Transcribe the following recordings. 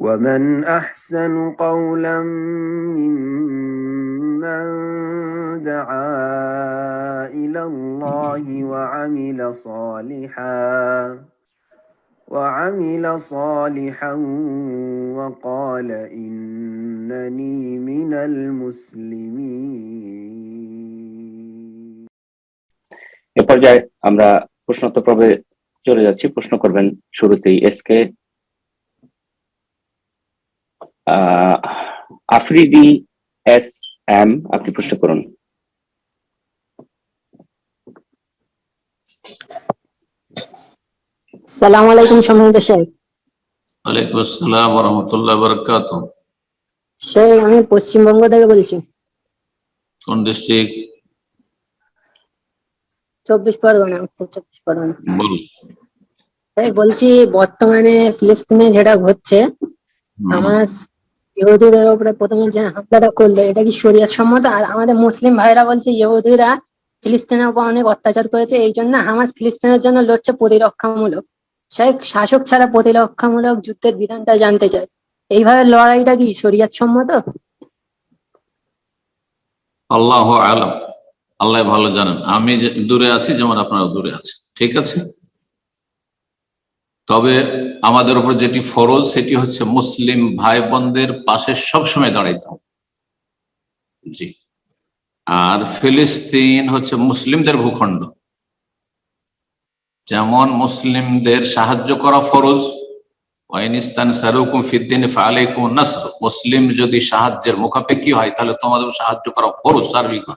ومن أحسن قولا ممن دعا إلى الله وعمل صالحا وقال إنني من المسلمين. এ পর্যায়ে আমরা প্রশ্নোত্তর পর্বে চলে যাচ্ছি। প্রশ্ন করবেন শুরুতেই এসকে আফ্রিদি এস এম, আপনি প্রশ্ন করুন। আসসালামু আলাইকুম সম্মানিত শেখ। ওয়ালাইকুম আসসালাম ওয়া রাহমাতুল্লাহি ওয়া বারাকাতুহু। শেখ, আমি পশ্চিমবঙ্গ থেকে বলছি। কোন ডিস্ট্রিক্ট? 24 পরগনা, উত্তর 24 পরগনা। বলুন। শেখ, বলছি বর্তমানে ফিলিস্তিনে যেটা ঘটছে, হামাস ইহুদিদের উপরে প্রথমে যে হামলাটা করলো, এটা কি শরিয়ত সম্মত? আর আমাদের মুসলিম ভাইরা বলছে ইহুদিরা ফিলিস্তিনের উপর অনেক অত্যাচার করেছে, এই জন্য হামাস ফিলিস্তিনের জন্য লড়ছে প্রতিরক্ষামূলক। শেখ, শাসক ছাড়া প্রতিরক্ষামূলক যুদ্ধের বিধানটা জানতে চাই, এইভাবে লড়াইটা কি শরিয়ত সম্মত? আল্লাহু আ'লাম, আল্লাহ ভালো জানেন। আমি দূরে আছি যেমন আপনারা দূরে আছেন, ঠিক আছে। তবে আমাদের উপর যেটি ফরজ সেটি হচ্ছে মুসলিম ভাই বোনদের পাশে সবসময় দাঁড়াইতে হবে। জি। আর ফিলিস্তিন হচ্ছে মুসলিমদের ভূখণ্ড, যেমন মুসলিমদের সাহায্য করা ফরজ। মুসলিম যদি সাহায্যের মুখাপেক্ষী হয় তাহলে তোমাদের সাহায্য করা ফরজ, সার্বিক।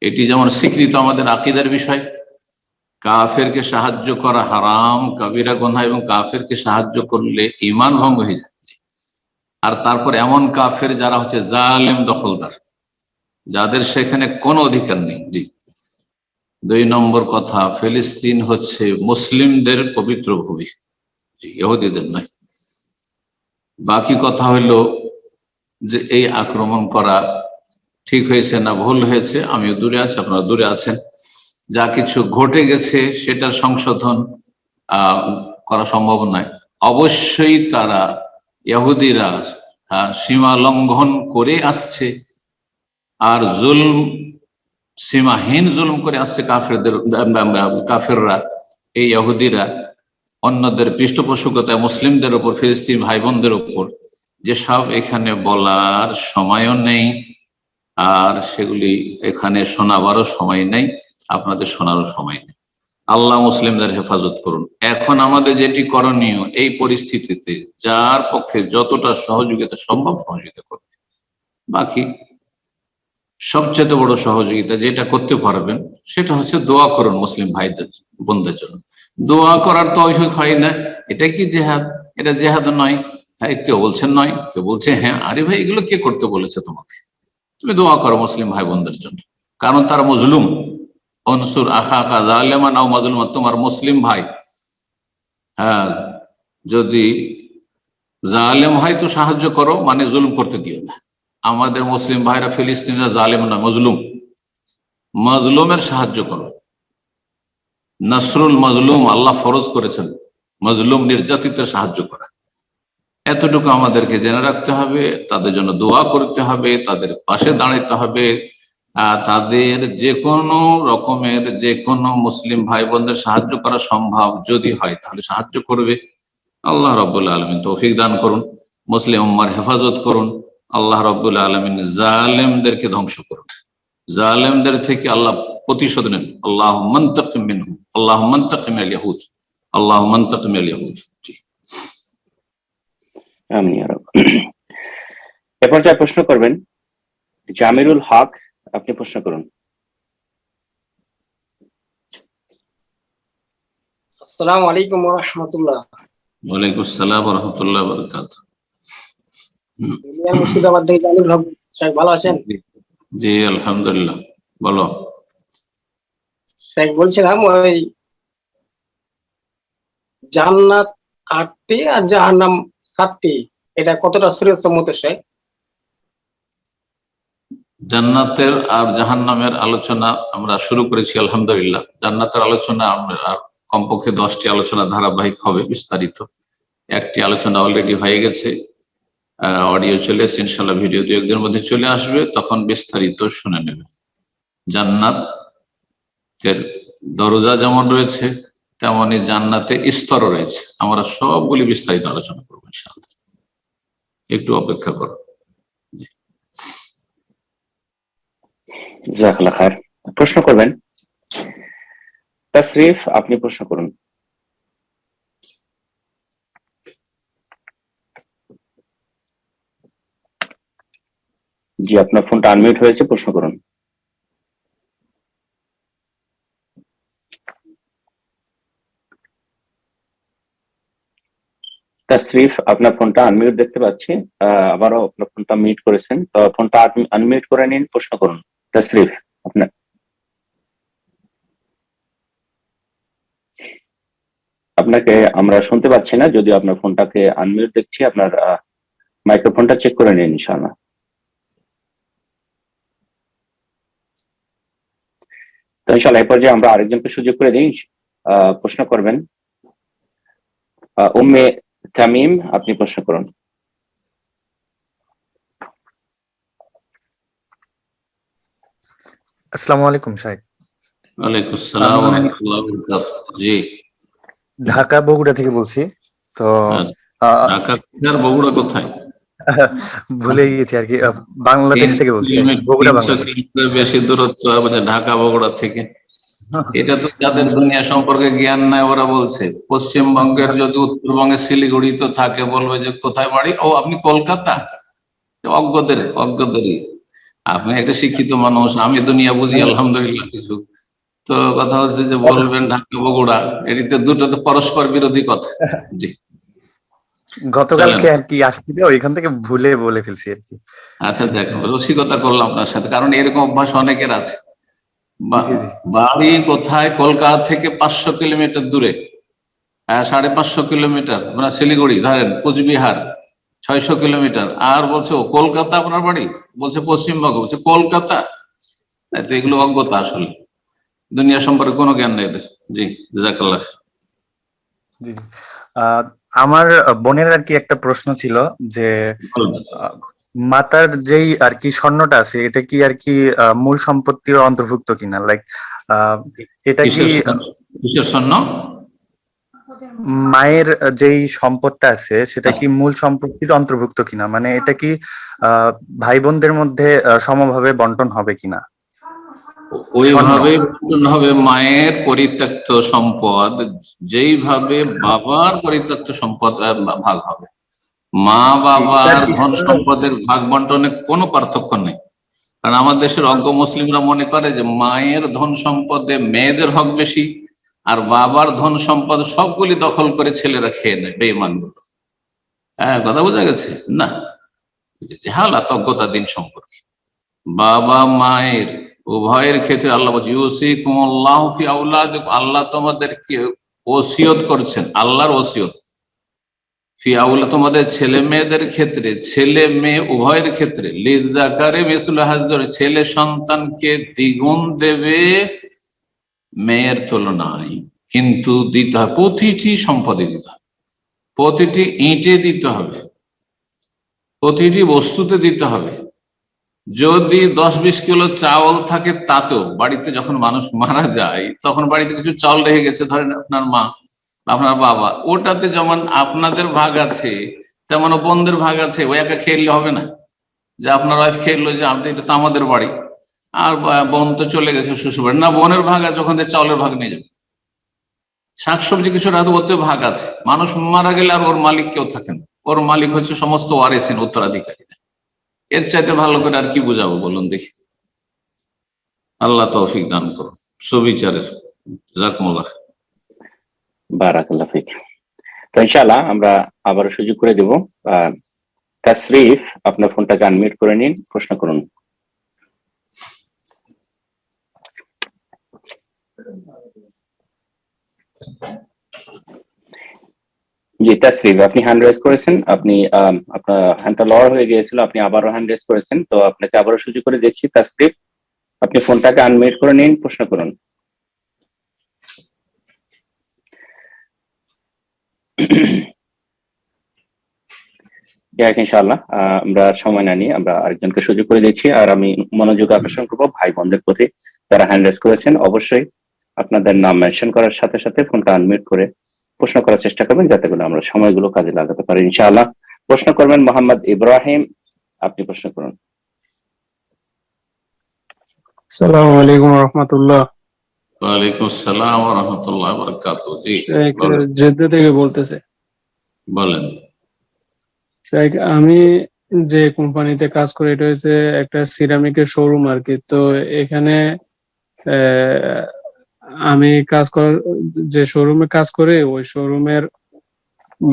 এটি যেমন স্বীকৃত আমাদের আকীদার বিষয়। কাফেরকে সাহায্য করা হারাম, কবিরা গুনাহ, এবং কাফেরকে সাহায্য করলে ঈমান ভঙ্গ হয়ে যায়। আর তারপর এমন কাফের যারা হচ্ছে জালেম, দখলদার, যাদের সেখানে কোনো অধিকার নেই। জি। 2 নম্বর কথা, ফিলিস্তিন হচ্ছে মুসলিমদের পবিত্র ভূমি, ইহুদিদের নয়। বাকি কথা হইল যে এই আক্রমণ করা ঠিক হয়েছে না ভুল হয়েছে, আমিও দূরে আছি, আপনারা দূরে আছেন। যা কিছু ঘটে গেছে সেটার সংশোধন করা সম্ভব নয়। অবশ্যই তারা ইহুদিরা সীমা লঙ্ঘন করে আসছে, আর জুলম, সীমাহীন জুলম করে আসছে কাফেররা, এই ইহুদিরা অন্যদের পৃষ্ঠপোষকতায় মুসলিমদের উপর, ফিলিস্তিন ভাই বোনদের উপর, যেসব এখানে বলার সময়ও নেই, আর সেগুলি এখানে শোনাবারও সময় নেই, আপনাদের শোনারও সময় নেই। আল্লাহ মুসলিমদের হেফাজত করুন। এখন আমাদের যেটি করণীয়, এই পরিস্থিতিতে যার পক্ষে যতটা সহযোগিতা সম্ভব সহযোগিতা করবে। বাকি সবচেয়ে বড় সহযোগিতা যেটা করতে পারবেন সেটা হচ্ছে দোয়া করুন মুসলিম ভাইদের বোনদের জন্য। দোয়া করার তৌফিক হয় না, এটা কি জেহাদ? এটা জেহাদ নয়। হ্যাঁ, কেউ বলছেন নয়, কেউ বলছে হ্যাঁ। আরে ভাই, এগুলো কে করতে বলেছে তোমাকে? তুমি দোয়া করো মুসলিম ভাই বোনদের জন্য, কারণ তারা মজলুম। অনসুর আখাকা যালিমান আও মাজলুমান, তোমার মুসলিম ভাই হ্যাঁ যদি জালেম হয় তো সাহায্য করো, মানে জুলুম করতে দিও না। আমাদের মুসলিম ভাইরা ফিলিস্তিনরা জালেম না, মজলুম। মজলুমের সাহায্য করো। নসরুল মজলুম আল্লাহ ফরজ করেছেন, মজলুম নির্যাতিতের সাহায্য করা। এতটুকু আমাদেরকে জেনে রাখতে হবে। তাদের জন্য দোয়া করতে হবে, তাদের পাশে দাঁড়াতে হবে। তাদের যে কোনো রকমের, যে কোনো মুসলিম ভাই বোনদের সাহায্য করা সম্ভব যদি হয় তাহলে সাহায্য করবে। আল্লাহ রাব্বুল আলামিন তৌফিক দান করুন, মুসলিম উম্মার হেফাজত করুন। আল্লাহ রাব্বুল আলামিন জালেমদেরকে ধ্বংস করুন, জালেমদের থেকে আল্লাহ প্রতিশোধ নেন। আল্লাহুম্মা ইন্তাকিম মিনহুম, আল্লাহুম্মা ইন্তাকিম মিনাল ইয়াহুদ, আল্লাহুম্মা ইন্তাকিম মিনাল ইয়াহুদ। আমিন ইয়া রাব্ব। এ পর্যায়ে প্রশ্ন করবেন জামিরুল হক, আপনি প্রশ্ন করুন। আসসালামু আলাইকুম ওয়া রাহমাতুল্লাহ। ওয়ালাইকুম আসসালাম ওয়া রাহমাতুল্লাহি ওয়া বারাকাতুহু। মুর্শিদাবাদ থেকে জামিল হক। শেখ ভালো আছেন? জি আলহামদুলিল্লাহ। বলো। শেখ বলছিলাম, ওই জান্নাত 8টি আর জাহান্নাম 7টি, এটা কতটা শরীয়ত সম্মত শেখ? জান্নাতের আর জাহান্নামের আলোচনা আমরা শুরু করেছি আলহামদুলিল্লাহ। জান্নাতের আলোচনা আমরা কমপক্ষে 10টি আলোচনা ধারাবাহিক হবে, বিস্তারিত। একটি আলোচনা অলরেডি হয়ে গেছে, অডিও চলে এসছে, ইনশাল্লাহ ভিডিও 2-1 দিনের মধ্যে চলে আসবে, তখন বিস্তারিত শুনে নেবে। জান্নাতের দরজা যেমন রয়েছে তেমনি জান্নাতে স্তর রয়েছে, আমরা সবগুলি বিস্তারিত আলোচনা করবো ইনশাআল্লাহ, একটু অপেক্ষা করো। জাযাকাল্লাহ খায়ের। প্রশ্ন করবেন তাসরিফ, আপনি প্রশ্ন করুন। জি, আপনার ফোনটা আনমিউট হয়েছে, প্রশ্ন করুন। তাসরিফ, আপনার ফোনটা আনমিউট দেখতে পাচ্ছি, আবারও আপনার ফোনটা মিউট করেছেন, তো ফোনটা আনমিউট করে নিন, প্রশ্ন করুন। তাসরিফ, আপনার আপনাকে আমরা শুনতে পাচ্ছি না, যদিও আপনার ফোনটাকে আনমিউট দেখছি, আপনার মাইক্রোফোনটা চেক করে নিন ইনশাআল্লাহ। তো ইনশাআল্লাহ এই পর্যায়ে আমরা আরেকজনকে সুযোগ করে দিই, প্রশ্ন করবেন। উম্মে তামিম, আপনি প্রশ্ন করুন। আসসালামু আলাইকুম সাহেব। ওয়ালাইকুম আসসালাম ওয়া রাহমাতুল্লাহি ওয়া বারাকাতুহু। জি, ঢাকা বগুড়া থেকে বলছি। তো ঢাকা আর বগুড়া কোথায়? ভুলে গেছি আর কি, বাংলাদেশ থেকে বলছি, বগুড়া বাংলাদেশ। বেশি দূরত্ব আমাদের ঢাকা বগুড়া থেকে। এটা তো যাদের দুনিয়া সম্পর্কে জ্ঞান নাই ওরা বলছে, পশ্চিমবঙ্গের যদি উত্তরবঙ্গের শিলিগুড়ি তো থাকে, বলবে যে কোথায় বাড়ি, ও আপনি কলকাতা। অজ্ঞদেরই। আপনি একটা শিক্ষিত মানুষ, আমি দুনিয়া বুঝি আলহামদুলিল্লাহ কিছু। তো কথা হচ্ছে যে বলবেন ঢাকা বগুড়া, এটিতে দুটো তো পরস্পর বিরোধী কথা। জি, গতকালকে আর কি আসছিল, ওইখান থেকে ভুলে বলে ফেলছি আর কি। আচ্ছা, দেখো রসিকতা করলাম আপনার সাথে, কারণ এরকম অভ্যাস অনেকের আছে। জি জি। বাড়ি কোথায়? কলকাতা থেকে 500 কিলোমিটার দূরে, 550 কিলোমিটার, মানে শিলিগুড়ি ধরেন, কোচবিহার 600 কিলোমিটার, আর বলছে ও কলকাতা আপনার বাড়ি, বলছে পশ্চিমবঙ্গ, বলছে কলকাতা। তো এগুলো অজ্ঞতা, আসলে দুনিয়া সম্পর্কে কোনো জ্ঞান নেই এদের। জি, জাযাকাল্লাহ। জি, আমার বোনের আর কি একটা প্রশ্ন ছিল যে মাতার যেই আর কি স্বর্ণটা আছে, এটা কি আর কি মূল সম্পত্তির অন্তর্ভুক্ত কিনা? লাইক এটা কি কিসের স্বর্ণ? মায়ের যেই সম্পদটা আছে সেটা কি মূল সম্পত্তির অন্তর্ভুক্ত কিনা, মানে এটা কি ভাই বোনদের মধ্যে সমভাবে বন্টন হবে কিনা? ওইভাবে বন্টন হবে। মায়ের পরিত্যক্ত সম্পদ যেইভাবে বাবার পরিত্যক্ত সম্পদ ভাগ হবে, মা বাবার ধন সম্পদের ভাগ বন্টনে কোনো পার্থক্য নেই। কারণ আমার দেশের অজ্ঞ মুসলিমরা মনে করে যে মায়ের ধন সম্পদে মেয়েদের হক বেশি, আর বাবার ধন সম্পদ সবগুলি দখল করে ছেলেরা খেয়ে নেয়, বেঈমানগুলো। হ্যাঁ, কথা বোঝা গেছে না? জাহালাত, অজ্ঞতা দিন সম্পর্কে। বাবা মায়ের উভয়ের ক্ষেত্রে আল্লাহ বলছে ইউসিকুমুল্লাহু ফি আওলাদিকুম, আল্লাহ তোমাদেরকে ওসিয়ত করছেন, আল্লাহর ওসিয়ত ফি আওলাদ, তোমাদের ছেলে মেয়েদের ক্ষেত্রে, ছেলে মেয়ে উভয়ের ক্ষেত্রে, লিযাকারি মিসলু হাজ্জিল, ছেলে সন্তানকে দ্বিগুণ দেবে মেয়ের তুলনায়, কিন্তু দিতে হবে প্রতিটি সম্পদে দিতে হবে, প্রতিটি ইঁটে দিতে হবে, প্রতিটি বস্তুতে দিতে হবে। যদি 10-20 কিলো চাউল থাকে তাতেও, বাড়িতে যখন মানুষ মারা যায় তখন বাড়িতে কিছু চাউল রেখে গেছে, ধরেন আপনার মা, আপনার বাবা, ওটাতে যেমন আপনাদের ভাগ আছে তেমন বোনদের ভাগ আছে। ওই একা খেললে হবে না, যে আপনার ওয়াইফ খেললো যে আপনি, এটা তো আমাদের বাড়ি, আর বোন তো চলে গেছে শ্বশুর বাড়ি, না বোনের ভাগ আছে, ওখান থেকে চাউলের ভাগ নিয়ে যাবে। শাকসবজি কিছু রাখতে, ওতে ভাগ আছে। মানুষ মারা গেলে আর ওর মালিক কেউ থাকে না, ওর মালিক হচ্ছে সমস্ত ওয়ারিসিন, উত্তরাধিকারী। এর চাইতে ভালো করে আর কি বুঝাবো বলুন দেখি? আল্লাহ তৌফিক দান করুন সুবিচারের। জাযাকুমুল্লাহ। বারাকাল্লাহ ফিক। তো ইনশাআল্লাহ আমরা আবারও সুযোগ করে দেব। তাসরিফ, আপনার ফোনটাকে আনমিউট করে নিন, প্রশ্ন করুন। জি তাসরিফ, আপনি হ্যান্ড রেজ করেছেন, আপনি আপনার হ্যান্ডটা লওয়ার হয়ে গিয়েছিল, আপনি আবারও হ্যান্ড রেজ করেছেন, তো আপনাকে আবারও সুযোগ করে দিচ্ছি। তাসরিফ, আপনি ফোনটাকে আনমিউট করে নিন, প্রশ্ন করুন। ইনশাআল্লাহ আমরা সময় না নিয়ে আমরা আরেকজনকে সুযোগ করে দিচ্ছি। আর আমি মনোযোগ আকর্ষণ করবো ভাই বোনদের প্রতি, যারা হ্যান্ড রেজ করেছেন অবশ্যই আপনাদের নাম মেনশন করার সাথে সাথে ফোনটা আনমিউট করে প্রশ্ন করার চেষ্টা করবেন, যাতে করে আমরা সময়গুলো কাজে লাগাতে পারি ইনশাআল্লাহ। প্রশ্ন করবেন মোহাম্মদ ইব্রাহিম, আপনি প্রশ্ন করুন। আসসালামু আলাইকুম রহমতুল্লাহ। ওয়ালাইকুম আসসালাম ওয়া রাহমাতুল্লাহি ওয়া বারাকাতুহু। জি জেদ্দা থেকে বলতেছে। বলেন। শেখ, আমি যে কোম্পানিতে কাজ করি এটা হচ্ছে একটা সিরামিকের শোরুম আর কি। তো এখানে আমি যে শোরুমে কাজ করি ওই শোরুমের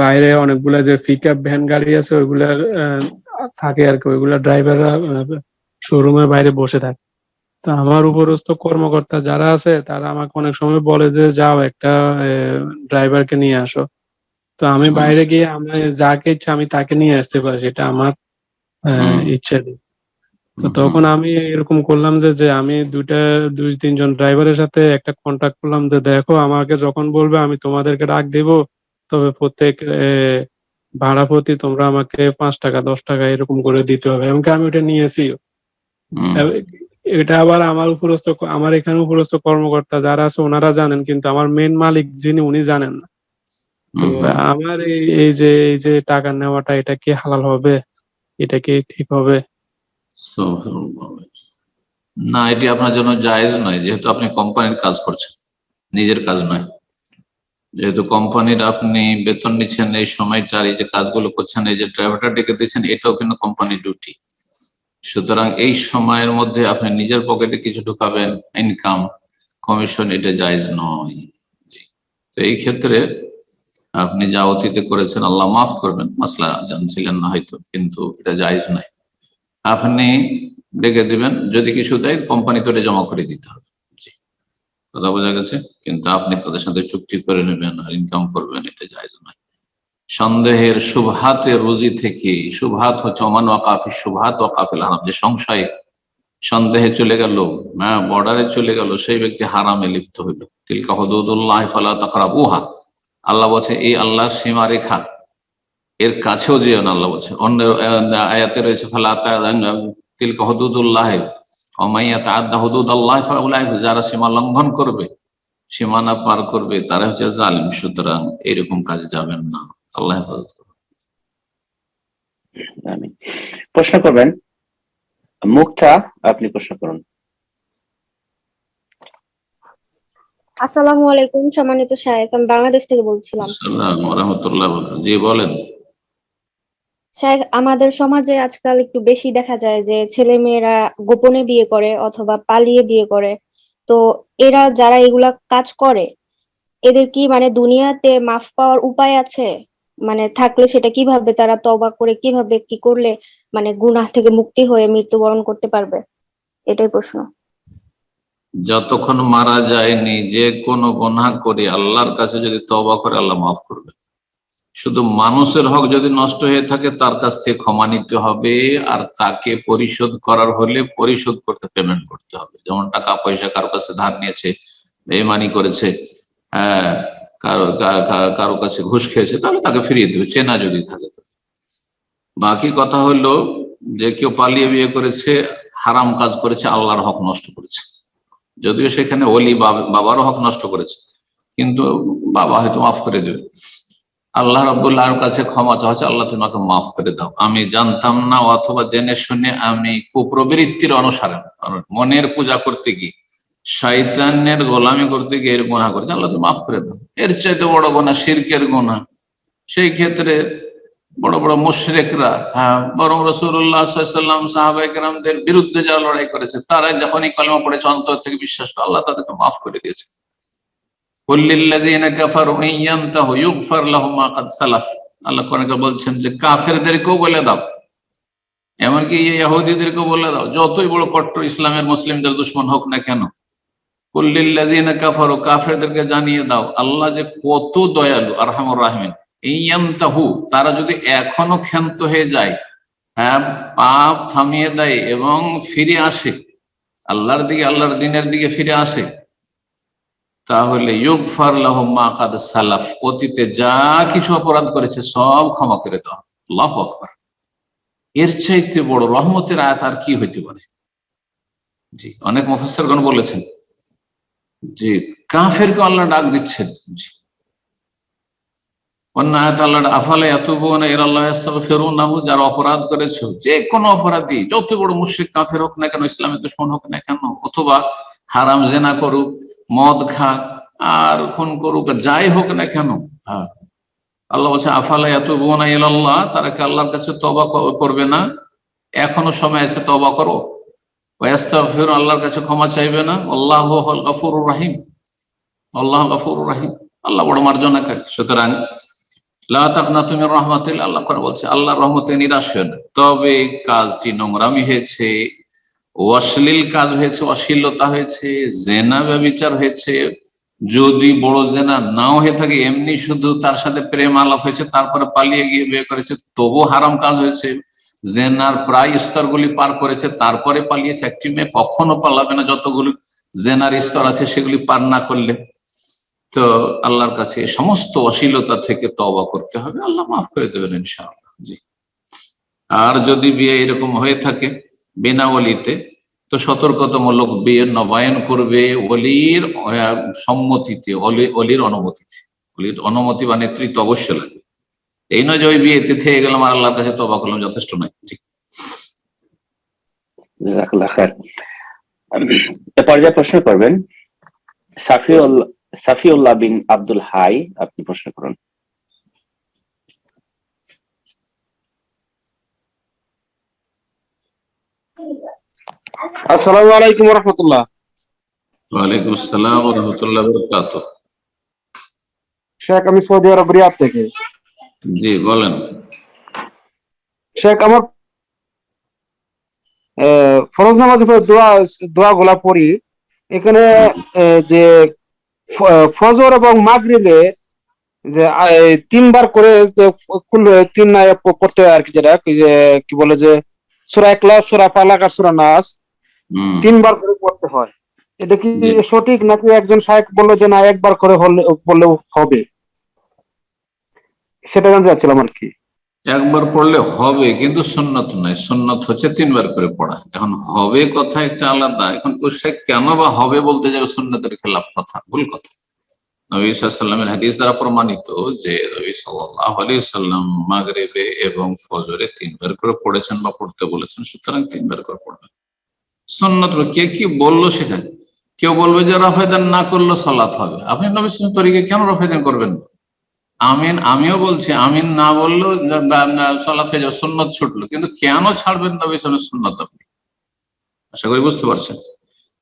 বাইরে অনেকগুলা যে পিকআপ ভ্যান গাড়ি আছে ওইগুলার থাকে আর কি, ওইগুলা ড্রাইভাররা শোরুমের বাইরে বসে থাকে। তো আমার উপরস্থ কর্মকর্তা যারা আছে তারা আমাকে অনেক সময় বলে যে যাও একটা ড্রাইভারকে নিয়ে আসো। তো আমি বাইরে গিয়ে আমি যাকে ইচ্ছা আমি তাকে নিয়ে আসতে পারি, সেটা আমার ইচ্ছা দিই। তো তখন আমি এরকম করলাম যে আমি দুই তিনজন ড্রাইভারের সাথে একটা কন্ট্যাক্ট করলাম যে দেখো আমাকে যখন বলবে আমি তোমাদেরকে ডাক দিব, তবে প্রত্যেক ভাড়া প্রতি তোমরা আমাকে 5 টাকা 10 টাকা এরকম করে দিতে হবে। এমনকি আমি ওটা নিয়েছি। এটা আবার আমার এখানে উপরস্থ কর্মকর্তা যারা আছে ওনারা জানেন, কিন্তু আমার মেন মালিক যিনি উনি জানেন না। তো আমার এই যে টাকা নেওয়াটা এটা কি হালাল হবে? এটা কি ঠিক হবে? না, এটি আপনার জন্য জায়েজ নয়, যেহেতু আপনি কোম্পানির কাজ করছেন, নিজের কাজ নয়। যেহেতু কোম্পানির আপনি বেতন নিচ্ছেন, এই সময়টার এই যে কাজগুলো করছেন, এই যে ড্রাইভারটা ডেকে দিচ্ছেন, এটাও কিন্তু কোম্পানির ডিউটি। সুতরাং এই সময়ের মধ্যে আপনি নিজের পকেটে কিছু ঢুকাবেন, ইনকাম কমিশন, এটা জায়েজ নয়। তো এই ক্ষেত্রে আপনি যা অতীতে করেছেন আল্লাহ মাফ করবেন, মাসলা জানছিলেন না হয়তো, কিন্তু এটা জায়েজ নয়। আপনি ডেকে দিবেন, যদি কিছু দেয় কোম্পানি তো জমা করে দিতে হবে। জি, কথা বোঝা গেছে। কিন্তু আপনি তাদের সাথে চুক্তি করে নেবেন আর ইনকাম করবেন, এটা জায়েজ নয়। সন্দেহের শুবহাতে রুজি থেকে, শুবহাত হচ্ছে ওমান ওয়াকাফি শুবহাত ওয়াকাফিল হারাম, যে সংশয় সন্দেহে চলে গেল, বর্ডারে চলে গেল, সেই ব্যক্তি হারামে লিপ্ত হইল। তিলকা হুদুদুল্লাহ ফালা তাকরাবুহা, আল্লাহ বলছে এই আল্লাহর সীমারেখা, এর কাছেও যেও না। আল্লাহ বলছে অন্য আয়াতে রয়েছে ফালা তিলকা হুদুদুল্লাহ ওমাইয়া তাআদ্দা হুদুদাল্লাহ ফাউলাইকা, যারা সীমা লঙ্ঘন করবে, সীমানা পার করবে, তারা হচ্ছে জালিম। সুতরাং এরকম কাজে যাবেন না। আল্লাহ হেফাজত করবেন। আমিন। প্রশ্ন করবেন মুক্তা, আপনি প্রশ্ন করুন। আসসালামু আলাইকুম সম্মানিত শায়েখ, আমি বাংলাদেশ থেকে বলছিলাম। আসসালামু আলাইকুম ওয়া রাহমাতুল্লাহি ওয়া বারাকাতুহু। জি বলেন। শায়েখ, আমাদের সমাজে আজকাল একটু বেশি দেখা যায় যে ছেলে মেয়েরা গোপনে বিয়ে করে অথবা পালিয়ে বিয়ে করে। তো এরা যারা এগুলা কাজ করে, এদের কি মানে দুনিয়াতে মাফ পাওয়ার উপায় আছে? মানে থাকলে সেটা কিভাবে তারা তওবা করে, কিভাবে কি করলে মানে গুনাহ থেকে মুক্তি হয়ে মৃত্যুবরণ করতে পারবে? এটাই প্রশ্ন। যতক্ষণ মারা যায়নি যে কোনো গুনাহ করে আল্লাহর কাছে যদি তওবা করে, আল্লাহ মাফ করবে। শুধু মানুষের হক যদি নষ্ট হয়ে থাকে তার কাছ থেকে ক্ষমা নিতে হবে, আর তাকে পরিশোধ করার হলে পরিশোধ করতে পেমেন্ট করতে হবে। যেমন টাকা পয়সা কারো কাছে ধার নিয়েছে, বেঈমানি করেছে, কারো কাছে ঘুষ খেয়েছে, তাহলে তাকে ফিরিয়ে দেবে, চেনা যদি থাকে। বাকি কথা হলো যে কেউ পালিয়ে বিয়ে করেছে, হারাম কাজ করেছে, আল্লাহর হক নষ্ট করেছে, যদিও সেখানে ওলি বাবারও হক নষ্ট করেছে, কিন্তু বাবা হয়তো মাফ করে দেবে। আল্লাহ রাব্বুল-আলামিনের কাছে ক্ষমা চাওয়া, আল্লাহ তোমাকে মাফ করে দাও, আমি জানতাম না, অথবা জেনে শুনে আমি কুপ্রবৃত্তির অনুসারে মনের পূজা করতে গিয়ে, শয়তানের গোলামি করতে গিয়ে এর গুনাহ করেছে, আল্লাহ তুমি মাফ করে দাও। এর চাইতে বড় গুনাহ শিরকের গুনাহ। সেই ক্ষেত্রে বড় বড় মুশরিকরা, বরং রাসূলুল্লাহ সাল্লাল্লাহু আলাইহি ওয়াসাল্লাম সাহাবায়ে কেরামদের বিরুদ্ধে যারা লড়াই করেছে, তারা যখনই কালেমা পড়েছে, অন্তর থেকে বিশ্বাস করে, আল্লাহ তাদেরকে মাফ করে দিয়েছে। আল্লাহ কোরআনে বলছেন যে কাফেরদেরকেও বলে দাও, এমনকি ইহুদিদেরকেও বলে দাও, যতই বড় কট্টর ইসলামের মুসলিমদের দুশমন হোক না কেন, কুল্লিল্লাযিনা কাফারু, কাফেরদেরকে জানিয়ে দাও আল্লাহ যে কত দয়ালু, আরহামুর রাহিমিন। ইয়ান্তাহু, তারা যদি এখনো ক্ষান্ত হয়ে যায়, পাপ থামিয়ে দেয় এবং ফিরে আসে আল্লাহর দিকে, আল্লাহর দ্বীনের দিকে ফিরে আসে, তাহলে ইউগফার লাহুম মা কাদ সালাফ, অতীতে যা কিছু অপরাধ করেছে সব ক্ষমা করে দেওয়া। আল্লাহু আকবার। এর চাইতে বড় রহমতের আয়াত আর কি হইতে পারে? জি, অনেক মুফাসসিরগণ বলেছেন যে কাফেরকে আল্লাহ ডাক দিচ্ছেন। জি, অন্য আয়াত আল্লাহ আফালা ইয়াতুবুনা ইলাল্লাহি ইয়াস্তাগফিরুনাহু, যারা অপরাধ করেছো, যে কোনো অপরাধী, যত বড় মুশরিক কাফের হোক না কেন, ইসলামে দুশমন হোক না কেন, অথবা হারাম জেনা করুক, মদ খাক, আর খুন করুক, যাই হোক না কেন, হ্যাঁ, আল্লাহ বলছে আফালা ইয়াতুবুনা ইলাল্লাহ, তারা কি আল্লাহর কাছে তওবা করবে না? এখনো সময় আছে, তওবা করো। ওয়া ইয়াস্তাগফিরু, আল্লাহর কাছে ক্ষমা চাইবে না। আল্লাহু হুল গফুরুর রহিম, আল্লাহ গফুরুর রহিম, আল্লাহ বড় মার্জনাকারী। সুতরাং লা তাকনাতু মির রাহমাতিল্লাহ, আল্লাহ করে বলছে আল্লাহর রহমতে নিরাশ হয়ে না। তবে কাজটি নোংরামি হয়েছে, অশ্লীল কাজ হয়েছে, অশ্লীলতা হয়েছে, জেনা ব্যভিচার হয়েছে। যদি বড় জেনা নাও হয়ে থাকে, এমনি শুধু তার সাথে প্রেম আলাপ হয়েছে, তারপরে পালিয়ে গিয়ে বিয়ে করেছে, তবু হারাম কাজ হয়েছে। জেনার প্রায় স্তরগুলি পার করেছে, তারপরে পালিয়েছে। একটি মেয়ে কখনো পালাবে না যতগুলো জেনার স্তর আছে সেগুলি পার না করলে। তো আল্লাহর কাছে সমস্ত অশ্লীলতা থেকে তওবা করতে হবে, আল্লাহ মাফ করে দেবেন ইনশাআল্লাহ। জি, আর যদি বিয়ে এরকম হয়ে থাকে বিনা ওলিতে, তো সতর্কতামূলক বিয়ে নবায়ন করবে ওলির সম্মতিতে, অলির অনুমতিতে। অলির অনুমতি বা নেতৃত্ব অবশ্যই লাগবে। এই নয় যে ওই বিয়েতে থেকে গেলাম আর আল্লাহর কাছে তওবা করলাম, যথেষ্ট নয়। জি, জাযাকাল্লাহ খায়ের। এ পর্যায়ে প্রশ্ন করবেন সাফিউল্লাহ বিন আব্দুল হাই, আপনি প্রশ্ন করুন। আসসালামু আলাইকুম ওয়া রাহমাতুল্লাহ। ওয়ালাইকুম আসসালাম ওয়া রাহমাতুল্লাহি ওয়া বারাকাতুহু। শেখ, আমি সৌদি আরব রিয়াদ থেকে। জি, বলেন। শেখ, আমার ফরজ নামাজের পরে দোয়া গুলা পড়ি, এখানে যে ফজর এবং মাগরিবে যে 3 বার করে যে তিন আয়াত পড়তে হয় আর কি, যেটা কি বলে যে সূরা ইখলাস, সূরা ফালাক আর সূরা নাস 3 বার করে পড়তে হয়। এটা কি সঠিক, নাকি একজন শায়েখ বললো যে না একবার করে বললেও হবে? সেটা জানতে চাচ্ছিলাম আর কি। একবার পড়লে হবে, কিন্তু সুন্নত নয়। সুন্নত হচ্ছে 3 বার করে পড়া। এখন হবে কথা একটা আলাদা। এখন সে কেন বা হবে বলতে যাবে, সুন্নতের খেলাফ কথা, ভুল কথা। নবী সাল্লাল্লাহু আলাইহি ওয়াসাল্লামের হাদিস দ্বারা প্রমাণিত যে নবী সাল্লাল্লাহু আলাইহি ওয়াসাল্লাম মাগরিবে এবং ফজরে 3 বার করে পড়েছেন বা পড়তে বলেছেন, সুতরাং 3 বার করে পড়বেন। সুন্নত কে কি বললো সেটা। কেউ বলবে যে রাফেদান না করলে সালাত হবে, আপনি নবী সাল্লাল্লাহু আলাইহি ওয়াসাল্লামের তরিকায় কেন রাফেদান করবেন না? আমিন, আমিও বলছি, আমিন না বললেও সালাত হয়ে যাবে, সুন্নত ছুটলো। কিন্তু কেন ছাড়বেন নবী সাল্লাল্লাহু আলাইহি ওয়াসাল্লামের সুন্নত আপনি? আশা করি বুঝতে পারছেন।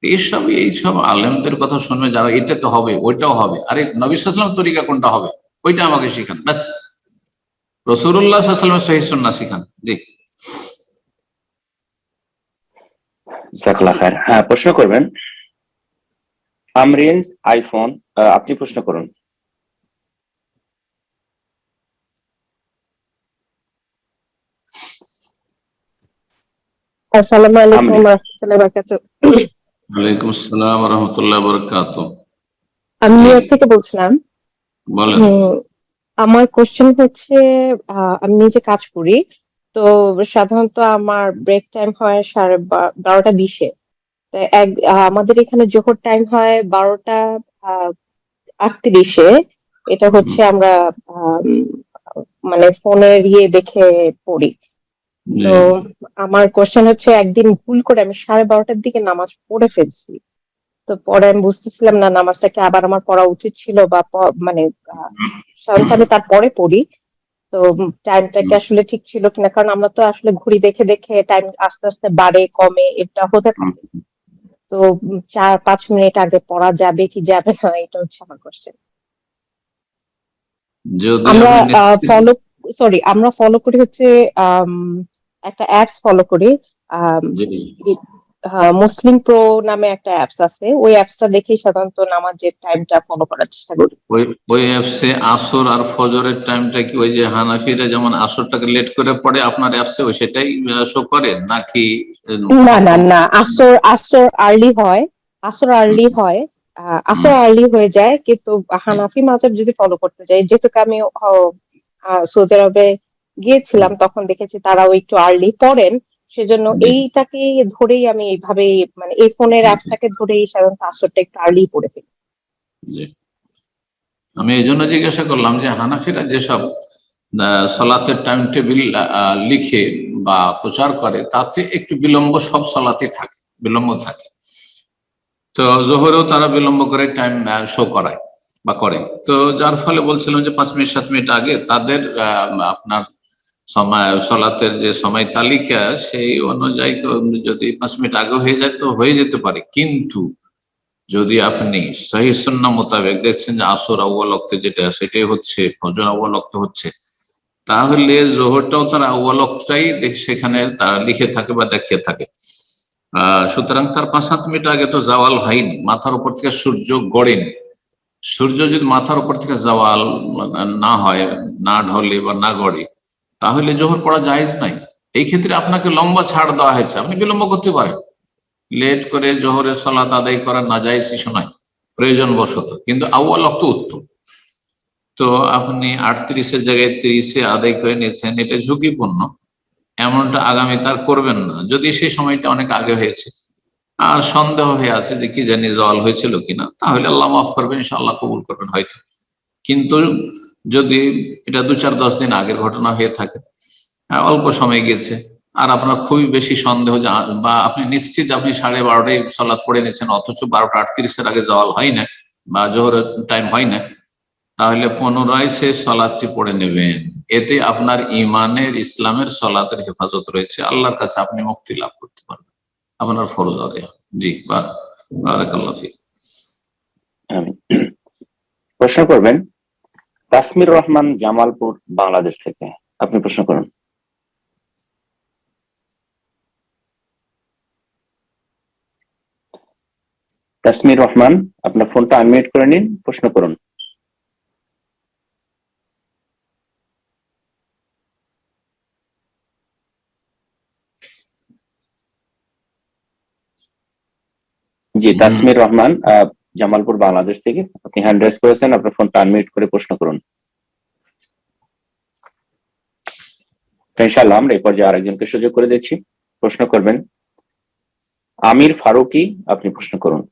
এইসব আলেমদের কথা শুনবে যারা, এটা তো হবে, ওইটাও হবে। আরে নবী সাল্লাল্লাহু আলাইহি ওয়াসাল্লাম তরিকা কোনটা হবে, ওইটা আমাকে শিখান, ব্যাস। রাসূলুল্লাহ সাল্লাল্লাহু আলাইহি ওয়াসাল্লামের সহিহ সুন্নাহ শিখান। জি, জাযাকাল্লাহ খায়ের। হ্যাঁ, প্রশ্ন করবেন আমরিন আইফোন, আপনি প্রশ্ন করুন। আসসালামু আলাইকুম ওয়া রাহমাতুল্লাহি ওয়া বারাকাতুহু। ওয়ালাইকুম আসসালাম ওয়া রাহমাতুল্লাহি ওয়া বারাকাতুহু। আমি নিউইয়র্ক থেকে বলছিলাম। বলেন। আমার কোশ্চেন হচ্ছে, আমি নিজে কাজ করি, তো সাধারণত আমার ব্রেক টাইম হয় 12:20-এ। আমাদের এখানে জোহর টাইম হয় 12:38-এ। এটা হচ্ছে আমরা মানে ফোনের দেখে পড়ি। তো আমার কোশ্চেন হচ্ছে, একদিন ভুল করে আমি 12:30-টার দিকে নামাজ পড়ে ফেলছি। তো পরে আমি বুঝতেছিলাম না নামাজটাকে আবার আমার পড়া উচিত ছিল, বা মানে সাধারণত আমি তারপরে পড়ি। তো টাইমটাকে আসলে ঠিক ছিল কিনা, কারণ আমরা তো আসলে ঘড়ি দেখে দেখে টাইম আস্তে আস্তে বাড়ে কমে, এটা হতে থাকে। তো 4-5 মিনিট আগে পড়া যাবে কি যাবে না, এটা হচ্ছে আমার কোশ্চেন। আমরা ফলো করি হচ্ছে একটা অ্যাপস ফলো করি, মুসলিম প্রো নামে একটা অ্যাপস আছে। ওই অ্যাপসটা দেখেই সাধারণত নামাজের টাইমটা ফলো করার চেষ্টা করি। ওই অ্যাপসে আসর আর ফজরের টাইমটা কি ওই যে হানাফিরা যেমন আসরটাকে লেট করে পড়ে, আপনার অ্যাপসে ওই সেটাই শো করে নাকি? না, আসর আর্লি হয়, আসর আর্লি হয়ে যায়। কিন্তু হানাফি মাযহাব যদি ফলো করতে যাই, যেহেতু আমি সৌদি আরবে গিয়েছিলাম তখন দেখেছি তারাও একটু আর্লি পড়েন, সেজন্য এইটাকে ধরেই আমি এইভাবে মানে এই ফোনের অ্যাপসটাকে ধরেই সাধারণত আসরটা একটু আর্লি পড়ে ফেলি। জি, আমি এই জন্য জিজ্ঞাসা করলাম যে হানাফিরা যেসব সালাতের টাইম টেবিল লিখে বা প্রচার করে তাতে একটু বিলম্ব সব সালাতে থাকে, বিলম্ব থাকে। তো জোহরেও তারা বিলম্ব করে টাইম শো করায় বা করে, তো যার ফলে বলছিলাম যে 5 মিনিট 7 মিনিট আগে তাদের আপনার সময় সালাতের যে সময় তালিকা সেই অনুযায়ী যদি 5 মিনিট আগে হয়ে যায় তো হয়ে যেতে পারে। কিন্তু যদি আপনি সহিহ সুন্নাহ মোতাবেক দেখছেন যে আসর আউয়াল ওয়াক্তে যেটা সেটাই হচ্ছে, ফজর আউয়াল ওয়াক্তে হচ্ছে, তাহলে জোহরটাও তার আউয়াল ওয়াক্তটাই সেখানে তারা লিখে থাকে বা দেখিয়ে থাকে। সুতরাং তার 5-7 মিনিট আগে তো জাওয়াল হয়নি, মাথার উপর থেকে সূর্য গড়েনি। সূর্য যদি মাথার উপর থেকে জাওয়াল না হয়, না ঢলে বা না গড়ে, তাহলে জোহর পড়া জায়েজ নাই। এই ক্ষেত্রে আপনাকে লম্বা ছাড় দেওয়া হয়েছে, আপনি বিলম্ব করতে পারেন, লেট করে জোহরের সালাত আদায় করা নাজায়েজ কিছু নয় প্রয়োজন বশত, কিন্তু আউয়াল ওয়াক্ত উত্তম। তো আপনি 38-এর জায়গায় 30-এ আদায় করে নিয়েছেন, এটা ঝুঁকিপূর্ণ, এমনটা আগামী তার করবেন না। যদি সেই সময়টা অনেক আগে হয়েছে আর সন্দেহ হয়ে আছে যে কি জানি জওয়াল হয়েছিল কিনা, তাহলে আল্লাহ মাফ করবেন, ইনশাআল্লাহ কবুল করবেন হয়তো। কিন্তু যদি এটা 2-4-10 দিন আগের ঘটনা হয়ে থাকে, অল্প সময় গিয়েছে, আর আপনার খুবই বেশি সন্দেহ বা আপনি নিশ্চিত আপনি 12:30টায় সালাত পড়ে নিয়েছেন অথচ 12:38-এর আগে জওয়াল হয় না বা জোহরের টাইম হয় না, তাহলে পুনরায় সে সালাতটি পড়ে নেবেন। এতে আপনার ইমানের, ইসলামের সালাতের হেফাজত রয়েছে, আল্লাহর কাছে আপনি মুক্তি লাভ করতে পারবেন, আপনার ফরজ আদায়। জি, বারাকাল্লাহ ফিক। প্রশ্ন করবেন তাসমির রহমান, জামালপুর, বাংলাদেশ থেকে। আপনি প্রশ্ন করুন। তাসমির রহমান, আপনার ফোনটা আনমিউট করে নিন, প্রশ্ন করুন। জি, তাসমির রহমান, জামালপুর, বাংলাদেশ থেকে। আপনি হ্যান্ড রেজ করেছেন, আপনার ফোনটা আনমিউট করে প্রশ্ন করুন। ইনশাআল্লাহ আমরা এই পর্যায়ে আরেকজনকে সুযোগ করে দিচ্ছি, প্রশ্ন করবেন আমির ফারুকি। আপনি প্রশ্ন করুন।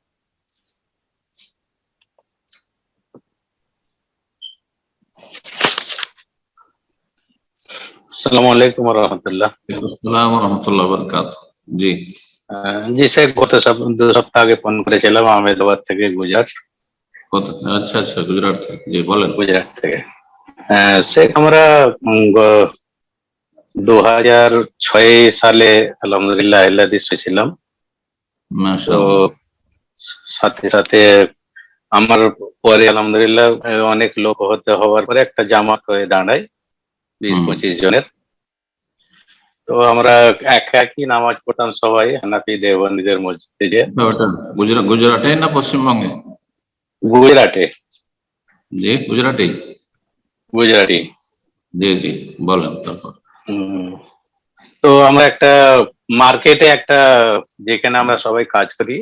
আসসালামু আলাইকুম ওয়া রাহমাতুল্লাহ। আসসালামু ওয়া রাহমাতুল্লাহি ওয়া বারাকাতুহু। জি জি স্যার, গত 2 সপ্তাহ আগে ফোন করেছিলাম আহমেদাবাদ থেকে, গুজরাট। আচ্ছা আচ্ছা, গুজরাট থেকে। জি বলেন। গুজরাট থেকে স্যার, আমরা 2006 সালে আলহামদুলিল্লাহ আহলে হাদিস হয়েছিলাম। তো সাথে সাথে আমার পরে আলহামদুলিল্লাহ অনেক লোক হওয়ার পরে একটা জামাত হয়ে দাঁড়ায় 20-25 জনের। তো আমরা একই নামাজ পড়তাম সবাই হানাফি দেওবন্দীদের মসজিদে। গুজরাটে না পশ্চিমবঙ্গে? গুজরাটে। জি গুজরাটে। গুজরাটি। জি জি বলেন তারপর। তো আমরা একটা মার্কেটে, একটা যেখানে আমরা সবাই কাজ করি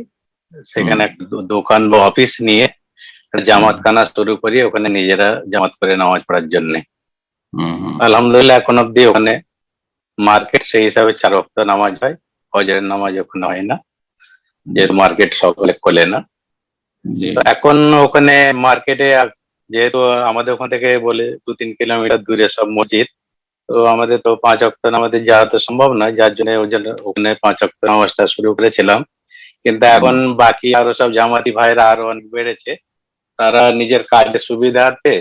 সেখানে একটা দোকান বা অফিস নিয়ে জামাতখানা শুরু করি, ওখানে নিজেরা জামাত করে নামাজ পড়ার জন্য। আলহামদুলিল্লাহ এখন অব্দি ওখানে মার্কেট সেই হিসাবে 4 ওয়াক্ত নামাজ হয়, ফজরের নামাজ ওখানে হয় না, যে মার্কেট সকলে খোলে না। এখন ওখানে মার্কেটে যেহেতু আমাদের ওখান থেকে বলে 2-3 কিলোমিটার দূরে সব মসজিদ, তো আমাদের তো 5 ওয়াক্ত নামাজে যাওয়া তো সম্ভব নয়, যার জন্য ওখানে 5 ওয়াক্ত নামাজটা শুরু করেছিলাম। কিন্তু এখন বাকি আরো সব জামাতি ভাইরা আরো অনেক বেড়েছে, তারা নিজের কাজের সুবিধার্থে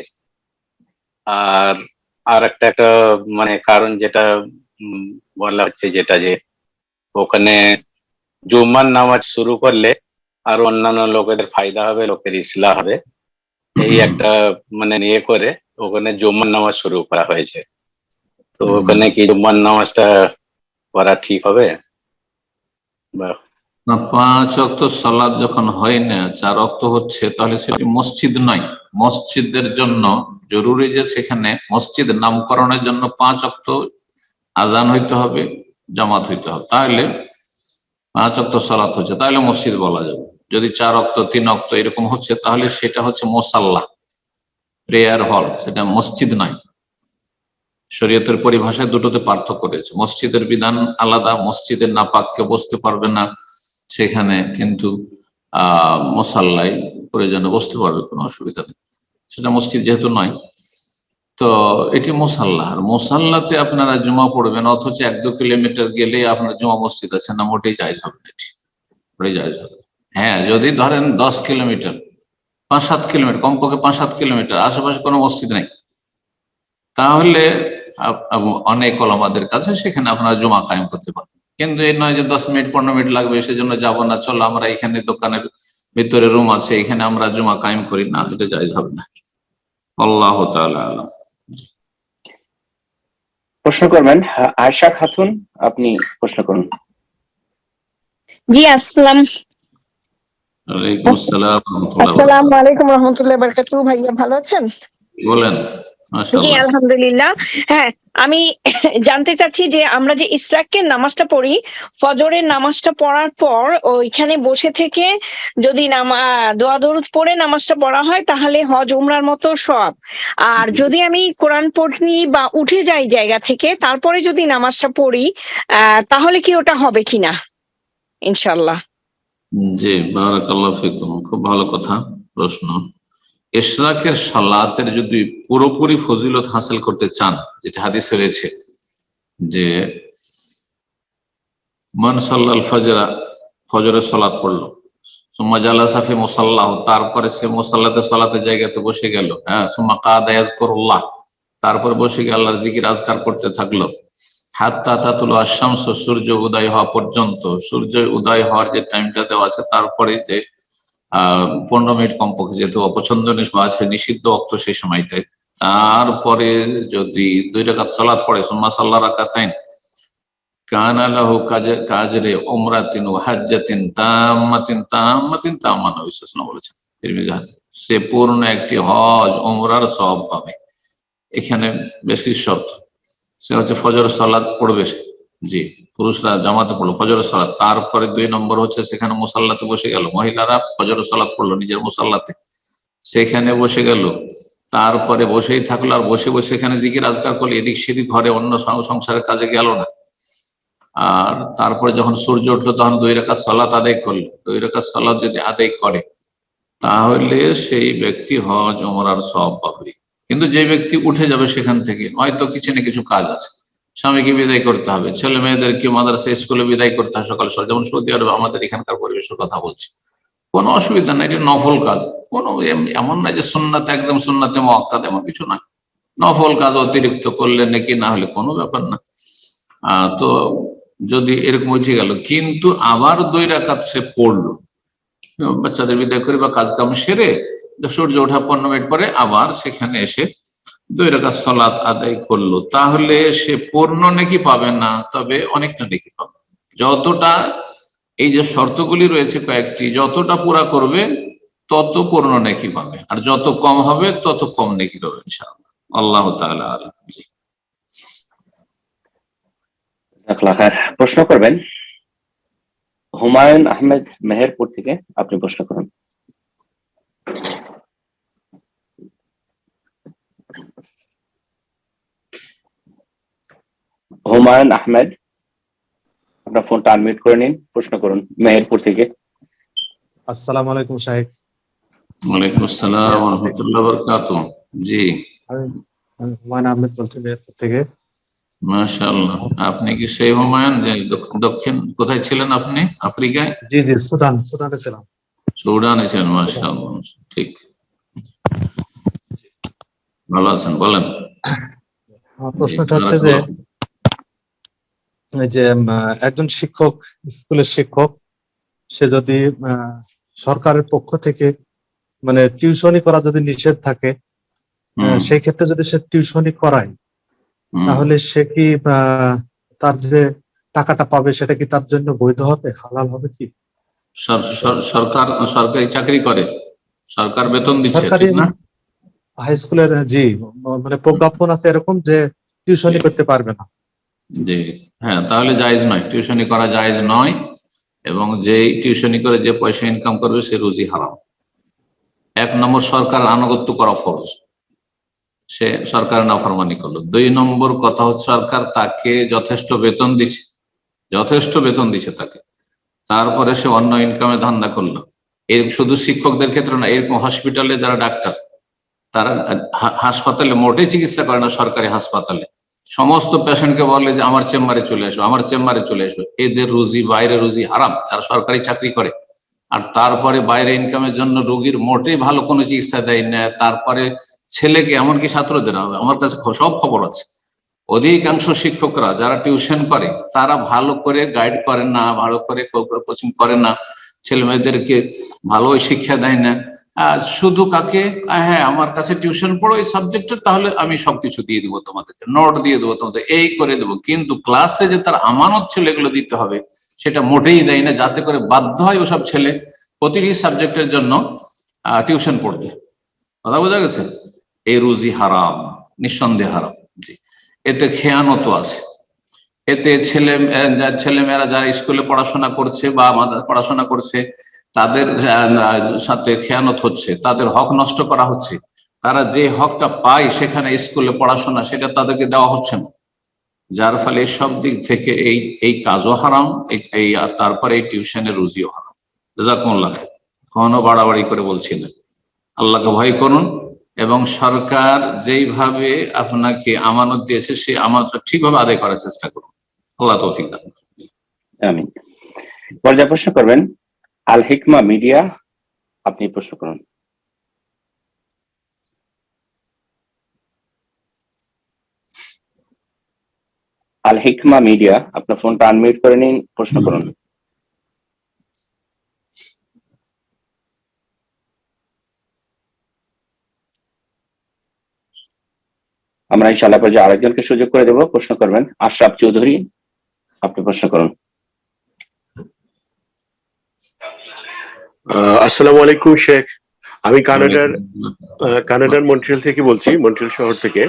আর একটা মানে কারণ যেটা বলা হচ্ছে, যেটা যে ওখানে জুম্মার নামাজ শুরু করলে আর অন্যান্য লোকেদের ফায়দা হবে, লোকের ইসলাহ হবে, এই একটা মানে নিয়ে করে ওখানে জুম্মার নামাজ শুরু করা হয়েছে। তো ওখানে কি জুম্মার নামাজটা করা ঠিক হবে? না, 5 ওয়াক্ত সালাত যখন হয় না, 4 ওয়াক্ত হচ্ছে, তাহলে সেটি মসজিদ নয়। মসজিদের জন্য জরুরি যে সেখানে মসজিদ নামকরণের জন্য 5 ওয়াক্ত আজান হইতে হবে, জামাত হইতে হবে, তাহলে 5 ওয়াক্ত সালাত হচ্ছে, তাহলে মসজিদ বলা যাবে। যদি 4 ওয়াক্ত 3 ওয়াক্ত এরকম হচ্ছে, তাহলে সেটা হচ্ছে মুসাল্লা, প্রেয়ার হল, সেটা মসজিদ নয়। শরীয়তের পরিভাষায় দুটোতে পার্থক্য রয়েছে। মসজিদের বিধান আলাদা, মসজিদের নাপাক কেউ বসতে পারবে না সেখানে, কিন্তু মুসাল্লায় প্রয়োজনে বসতে পারবে, কোনো অসুবিধা নেই। সেটা মসজিদ যেহেতু নয়, তো এটি মুসাল্লা। আর মুসাল্লাতে আপনারা জুমা পড়বেন, অথচ 1-2 কিলোমিটার গেলে আপনার জুমা মসজিদ আছে না, মোটেই জায়েজ হবে না, এটি মোটেই জায়েজ হবে। হ্যাঁ, যদি ধরেন 10 কিলোমিটার, 5-7 কিলোমিটার, কমপক্ষে 5-7 কিলোমিটার আশেপাশে কোনো মসজিদ নেই, তাহলে অনেক ওলামাদের কাছে সেখানে আপনারা জুমা কায়েম করতে পারেন। কিন্তু এই নয় যে 10 মিনিট 15 মিনিট লাগবে, সেজন্য যাবো না, চলো আমরা এখানে দোকানের ভিতরে রুম আছে এখানে আমরা জুমা কায়েম করি না, এটা জায়েজ হবে না। আল্লাহ তাআলা আলাম। প্রশ্ন করবেন আয়েশা খাতুন, আপনি প্রশ্ন করুন। জি, আসসালাম। ওয়ালাইকুম আসসালাম। আসসালামু আলাইকুম রহমতুল্লাহি ওয়া বারাকাতুহু। ভাইয়া ভালো আছেন? বলেন। জি, মাশাআল্লাহ। আলহামদুলিল্লাহ। হ্যাঁ, আমি জানতে চাচ্ছি যে আমরা যে ইশরাকের নামাজটা পড়ি, ফজরের নামাজটা পড়ার পর ওইখানে বসে থেকে যদি দোয়া দরুদ পড়ে নামাজটা পড়া হয় তাহলে হজ উমরার মতো সব। আর যদি আমি কোরআন পড়ি বা উঠে যাই জায়গা থেকে তারপরে যদি নামাজটা পড়ি, তাহলে কি ওটা হবে কিনা? ইনশাআল্লাহ। জি, বারাকাল্লাহু ফিকুম। খুব ভালো কথা প্রশ্ন। ইশরাকের সালাতের যদি পুরোপুরি ফজিলত হাসিল করতে চান, যেটা হাদিসে রয়েছে যে মান সাল্লাল ফজরা, ফজরের সালাত পড়লো, সুম্মা জালাসা ফি মুসাল্লাহ, তারপরে সে মুসাল্লাতে সালাতের জায়গাতে বসে গেল, হ্যাঁ, সুম্মা কাদা ইয়াযকুরুল্লাহ, তারপরে বসে গিয়ে আল্লাহর জিকির আজকার করতে থাকলো, হাত্তা তাতুলু আশ-শামসু, সূর্য উদয় হওয়া পর্যন্ত। সূর্য উদয় হওয়ার যে টাইমটা দেওয়া আছে, তারপরে যে 15 মিনিট কমপক্ষে, যেহেতু অপছন্দনীয় বা আছে নিষিদ্ধ ওয়াক্ত সেই সময়টায়, তারপরে যদি 2 রাকাত সালাত পড়ে, সুম্মা সাল্লা রাকাতাইন কানা লাহু কাজরে উমরাতিন ওয়া হাজ্জাতিন তাম্মাতিন তাম্মাতিন তাম্মা, নবী সাল্লাল্লাহু আলাইহি ওয়াসাল্লাম বলেছেন তিরমিজি হাদিস, সে পূর্ণ একটি হজ উমরার সওয়াব পাবে। এখানে বেশ কিছু শর্ত, সে হচ্ছে ফজর সালাত পড়বে, জি, পুরুষরা জামাতে পড়লো ফজর সালাত, তারপরে 2 নম্বর হচ্ছে সেখানে মুসাল্লাতে বসে গেল, মহিলারা ফজর সালাত পড়লো নিজের মুসাল্লাতে, সেখানে বসে গেল, তারপরে বসেই থাকলো, আর বসে বসে এখানে জিকির আজকার করলো, এদিক সেদিক ঘরে অন্য সংসারের কাজে গেল না। আর তারপরে যখন সূর্য উঠলো তখন 2 রাকাত সালাত আদায় করলো। 2 রাকাত সালাত যদি আদায় করে তাহলে সেই ব্যক্তি হজ ওমরার সওয়াব পাবে। কিন্তু যে ব্যক্তি উঠে যাবে সেখান থেকে, হয়তো কিছু না কিছু কাজ আছে, স্বামীকে বিদায় করতে হবে, ছেলে মেয়েদেরকে মাদ্রাসা স্কুলে বিদায় করতে হবে সকাল সকাল, যেমন সৌদি আরবে আমাদের এখানকার পরিবেশের কথা বলছি, কোনো অসুবিধা নাই, এটা নফল কাজ, কোনো এমন না যে সুন্নাত একদম সুন্নাতে মুআক্কাদ, এমন কিছু না, নফল কাজ অতিরিক্ত করলে নাকি না হলে কোনো ব্যাপার না। তো যদি এরকম উঠে গেল, কিন্তু আবার 2 রাকাত সে পড়লো, বাচ্চাদের বিদায় করে বা কাজ কাম সেরে সূর্য ওঠা 15 মিনিট পরে আবার সেখানে এসে 2 রাকাত সালাত আদায় করলো, তাহলে সে পূর্ণ নেকি পাবে না, তবে অনেকটা নেকি পাবে। যতটা এই যে শর্তগুলি রয়েছে কয়েকটি, যতটা পুরা করবে তত পূর্ণ নেকি পাবে, আর যত কম হবে তত কম নেকি পাবে ইনশাআল্লাহ। আল্লাহ তাআলা আলাম। প্রশ্ন করবেন হুমায়ুন আহমেদ মেহেরপুর থেকে, আপনি প্রশ্ন করুন। হুমায়ুন আহমেদ, আপনার ফোনটা আনমিউট করে নিন, প্রশ্ন করুন মেহেরপুর থেকে। আসসালামু আলাইকুম শাহেখ। ওয়ালাইকুম আসসালাম ওয়া রাহমাতুল্লাহি ওয়া বারাকাতুহু। জি, আমি হুমায়ুন আহমেদ বলছি মেহেরপুর থেকে। মাশাআল্লাহ, আপনি কি সেই হুমায়ুন যে দক্ষিণ কোথায় ছিলেন আপনি? আফ্রিকায়? জি, সুদানে ছিলাম। সুদানে ছিলেন, মাশাআল্লাহ, ঠিক, ভালো আছেন, বলেন। আমার প্রশ্নটা হচ্ছে যে এই যে একজন শিক্ষক, স্কুলের শিক্ষক, সে যদি সরকারের পক্ষ থেকে মানে টিউশনি করা যদি নিষেধ থাকে, সেই ক্ষেত্রে যদি সে টিউশনি করায়, তাহলে সে কি তার যে টাকাটা পাবে সেটা কি তার জন্য বৈধ হবে, হালাল হবে কি? সরকারি চাকরি করে, সরকার বেতন দিচ্ছে, ঠিক না? হাই স্কুলের, জি, মানে প্রজ্ঞাপন আছে এরকম যে টিউশনি করতে পারবে না। জি, হ্যাঁ, তাহলে জায়েজ নয়, টিউশনি করা জায়েজ নয়, এবং যে টিউশনি করে যে পয়সা ইনকাম করবে সে রুজি হারাম। 1 নম্বর, সরকার আনুগত্য করা ফরজ, সে সরকারের নাফরমানি করলো। 2 নম্বর কথা হচ্ছে সরকার তাকে যথেষ্ট বেতন দিচ্ছে তাকে, তারপরে সে অন্য ইনকামে ধান্দা করলো। এর শুধু শিক্ষকদের ক্ষেত্রে না, এরকম হসপিটালে যারা ডাক্তার তারা হাসপাতালে মোটেই চিকিৎসা করে না, সরকারি হাসপাতালে সমস্ত পেশেন্টকে বলে যে আমার চেম্বারে চলে এসো। এদের রুজি, বাইরে রুজি হারাম যারা সরকারি চাকরি করে। আর তারপরে বাইরে ইনকামের জন্য রোগীর মোটেই ভালো কোনো চিকিৎসা দেয় না। তারপরে ছেলেকে, এমনকি ছাত্রদের, আমার কাছে সব খবর আছে, অধিকাংশ শিক্ষকরা যারা টিউশন করে তারা ভালো করে গাইড করেন না, ভালো করে কোচিং করেন না, ছেলে মেয়েদেরকে ভালো শিক্ষা দেয় না। শুধু কাকে, হ্যাঁ আমার কাছে টিউশন পড়ো এই সাবজেক্টের, তাহলে আমি সবকিছু দিয়ে দেবো তোমাদেরকে, নোট দিয়ে দেবো তোমাদের, এই করে দেবো। কিন্তু ক্লাসে যে তার আমানত ছিল এগুলো দিতে হবে সেটা মোটেই দেয় না, যাতে করে বাধ্য হয় ওসব ছেলে প্রতিটি সাবজেক্টের জন্য টিউশন পড়তে। কথা বোঝা গেছে? এই রুজি হারাম, নিঃসন্দেহে হারাম। জি, এতে খেয়ানত আছে, এতে ছেলেমেয়েরা যারা স্কুলে পড়াশোনা করছে বা পড়াশোনা করছে তাদের সাথে খেয়ানত হচ্ছে, তাদের হক নষ্ট করা হচ্ছে। তারা যে হকটা পায় সেখানে স্কুলে পড়াশোনা, সেটা তাদেরকে দেওয়া হচ্ছে না, যার ফলে সব দিক থেকে এই কাজও হারাম, এই আর তারপরে এই টিউশনের রুজিও হারাম। জাযাকুমুল্লাহ। কোনো বাড়াবাড়ি করে বলছি না, আল্লাহকে ভয় করুন এবং সরকার যেইভাবে আপনাকে আমানত দিয়েছে সেই আমানত ঠিকভাবে আদায় করার চেষ্টা করুন। আল্লাহ তৌফিক দান করুন। আমিন। পর্যায়ে প্রশ্ন করবেন আল হিকমা মিডিয়া, আপনি প্রশ্ন করুন। আল হিকমা মিডিয়া, আপনার ফোনটা আনমিউট করে নিন, প্রশ্ন করুন। আমরা ইনশাআল্লাহ পর্যায়ে আরেকজনকে সুযোগ করে দেব, প্রশ্ন করবেন আশরাফ চৌধুরী, আপনি প্রশ্ন করুন। আসসালামু আলাইকুম শেখ, আমি কানাডার মন্ট্রিয়াল থেকে বলছি, মন্ট্রিয়াল শহর থেকে।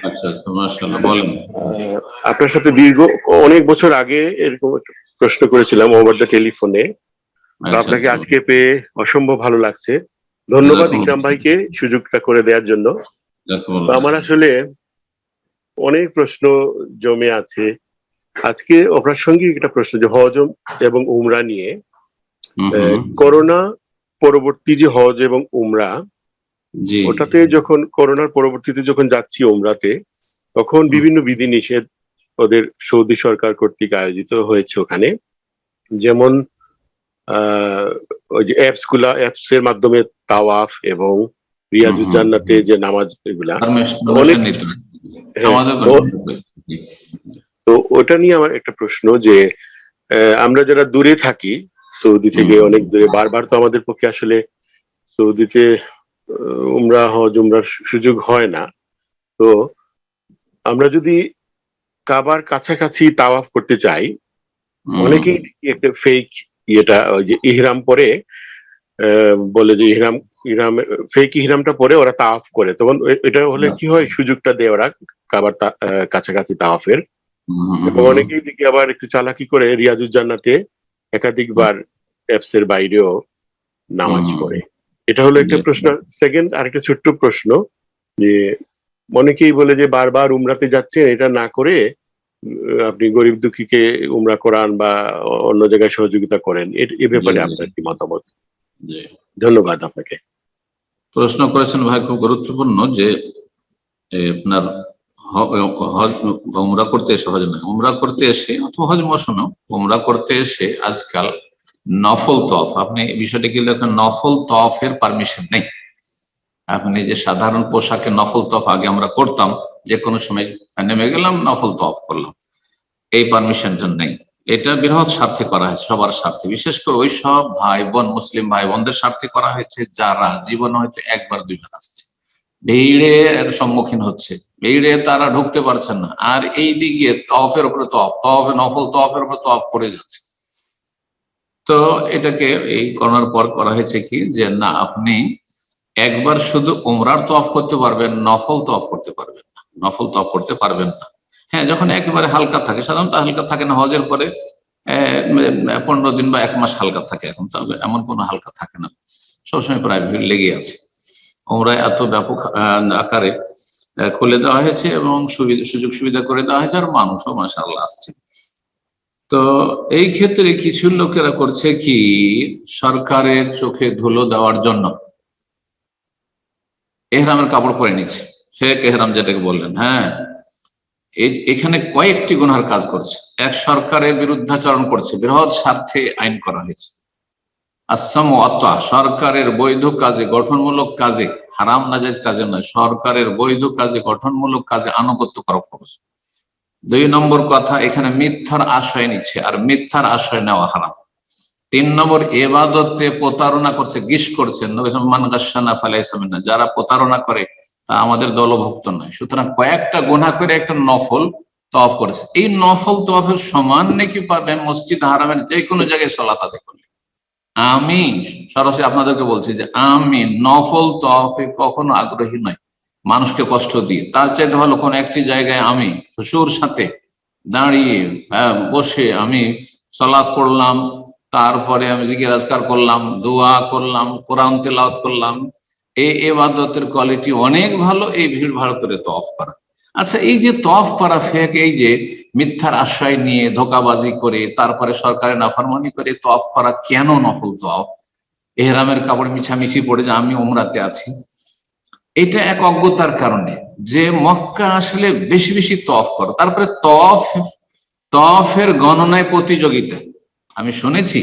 আচ্ছা আচ্ছা, মাশাআল্লাহ, বলেন। আপনার সাথে অনেক বছর আগে এরকম একটা প্রশ্ন করেছিলাম ওভার দ্য টেলিফোনে। আপনাকে আজকে পেয়ে অসম্ভব ভালো লাগছে। ধন্যবাদ ইকরাম ভাইকে সুযোগটা করে দেওয়ার জন্য। আমার আসলে অনেক প্রশ্ন জমে আছে। আজকে অপ্রাসঙ্গিক একটা প্রশ্ন, যে হজ এবং উমরা নিয়ে। করোনা পরবর্তী যে হজ এবং উমরা, ওটাতে যখন করোনার পরবর্তীতে যখন যাচ্ছি উমরাতে, তখন বিভিন্ন বিধিনিষেধ ওদের সৌদি সরকার কর্তৃক আয়োজিত হয়েছে ওখানে। যেমন ওই যে অ্যাপস এর মাধ্যমে তাওয়াফ এবং রিয়াজুজ জান্নাতে যে নামাজ, এগুলা অনেক। তো ওটা নিয়ে আমার একটা প্রশ্ন, যে আমরা যারা দূরে থাকি, সৌদি থেকে অনেক দূরে, বারবার তো আমাদের পক্ষে আসলে সৌদিতে উমরার সুযোগ হয় না। তো আমরা যদি কাবার কাছাকাছি তাওয়াফ করতে চাই, অনেকেই একটা ফেক ওই যে ইহরাম পরে বলে যে ইহরাম ফেক ইহরামটা পরে ওরা তাওয়াফ করে, তখন এটা হলে কি হয়, সুযোগটা দেয় ওরা কাবার কাছাকাছি তাওয়াফের। এবং অনেকেই দিকে আবার একটু চালাকি করে রিয়াজুজ জান্নাতে একাধিকবার অ্যাপস এর বাইরেও নামাজ পড়ে। এটা হলো একটা প্রশ্ন। সেকেন্ড, আরেকটা ছোট্ট প্রশ্ন, যে অনেকেই বলে যে বারবার উমরাতে যাচ্ছেন, এটা না করে আপনি গরিব দুঃখীকে উমরা করান বা অন্য জায়গায় সহযোগিতা করেন, এ ব্যাপারে আপনার কি মতামত? ধন্যবাদ আপনাকে। প্রশ্ন করেছেন ভাই, খুব গুরুত্বপূর্ণ, যে আপনার উমরা করতে এসে, হজ নয়, উমরা করতে এসে অথবা হজ মৌসুমে উমরা করতে এসে আজকাল নফল তওয়াফ, আপনি বিষয়টা কি দেখেন, নফল তওয়াফের পারমিশন নেই। আপনি যে সাধারণ পোশাকে নফল তওয়াফ আগে আমরা করতাম, যে কোনো সময় নেমে গেলাম নফল তওয়াফ করলাম, এই পারমিশনটা নেই। এটা বৃহৎ স্বার্থে করা হয়েছে, সবার স্বার্থে, বিশেষ করে ওই সব ভাই বোন, মুসলিম ভাই বোনদের স্বার্থে করা হয়েছে যারা জীবনে হয়তো একবার দুইবার আসছে, ভিড়ের সম্মুখীন হচ্ছে, ভিড়ে তারা ঢুকতে পারছেন না, আর এই দিকে তওয়াফের উপরে তওয়াফ নফল তওয়াফের উপরে তওয়াফ করে যাচ্ছে। তো এটাকে এই করোনার পর করা হয়েছে কি, যে না, আপনি একবার শুধু উমরার তওয়াফ করতে পারবেন, নফল তওয়াফ করতে পারবেন না, নফল তওয়াফ করতে পারবেন না। হ্যাঁ, যখন একেবারে হালকা থাকে, সাধারণত হালকা থাকে না, হজের পরে 15 দিন বা 1 মাস হালকা থাকে, এখন তো এমন কোনো হালকা থাকে না, সবসময় প্রায় ভিড় লেগে আছে। উমরায় এত ব্যাপক আকারে খুলে দেওয়া হয়েছে এবং সুযোগ সুবিধা করে দেওয়া হয়েছে, আর মানুষও মাশাআল্লাহ আসছে। তো এই ক্ষেত্রে কিছু লোকেরা করছে কি, সরকারের চোখে ধুলো দেওয়ার জন্য এহরামের কাপড় পরে নিচ্ছে, শেখ এহরাম যেটাকে বললেন। হ্যাঁ, এখানে কয়েকটি গুনার কাজ করছে। এক, সরকারের বিরুদ্ধাচরণ করছে, বৃহৎ স্বার্থে আইন করা হয়েছে। সরকারের বৈধ কাজে, গঠনমূলক কাজে, হারাম নাজায়েজ কাজে নয়, সরকারের বৈধ কাজে, গঠনমূলক কাজে আনুগত্য করা ফরজ। 2 নম্বর কথা, এখানে মিথ্যার আশ্রয় নিচ্ছে, আর মিথ্যার আশ্রয় নেওয়া হারাম। 3 নম্বর, ইবাদতে প্রতারণা করছে, গিশ করছে। মান গাশশানা ফালাইসা মিন্না, যারা প্রতারণা করে তা আমাদের দলভুক্ত নয়। সুতরাং কয়েকটা গুনাহ করে একটা নফল তওয়াফ করেছে। এই নফল তওয়াফের সমান নাকি পাবেন মসজিদ হারামের যে কোনো জায়গায় সালাত আদায় করলে। আমি সরাসরি আপনাদেরকে বলছি যে আমি নফল তওয়াফে কখনো আগ্রহী নই, মানুষকে কষ্ট দিয়ে। তার চাইতে ভালো কোন একটি জায়গায় আমি খুশুর সাথে দাঁড়িয়ে বসে আমি সালাত পড়লাম, তারপরে আমি জিকির আজকার করলাম, দোয়া করলাম, কোরআন তেলাওয়াত করলাম। এই ইবাদতের কোয়ালিটি অনেক ভালো এই ভিড় ভাড় করে তওয়াফ করা। আচ্ছা, এই যে তওয়াফ করা ফেক, এই যে মিথ্যার আশ্রয় নিয়ে ধোঁকাবাজি করে তারপরে সরকারের নাফরমানি করে তওয়াফ করা, কেন নফল তওয়াফ? ইহরামের কাপড় মিছামিছি পড়ে যে আমি উমরাতে আছি, এটা এক অজ্ঞতার কারণে। যে মক্কা আসলে বেশি বেশি তওয়াফ করো, তারপরে তওয়াফের গণনায় প্রতিযোগিতা। আমি শুনেছি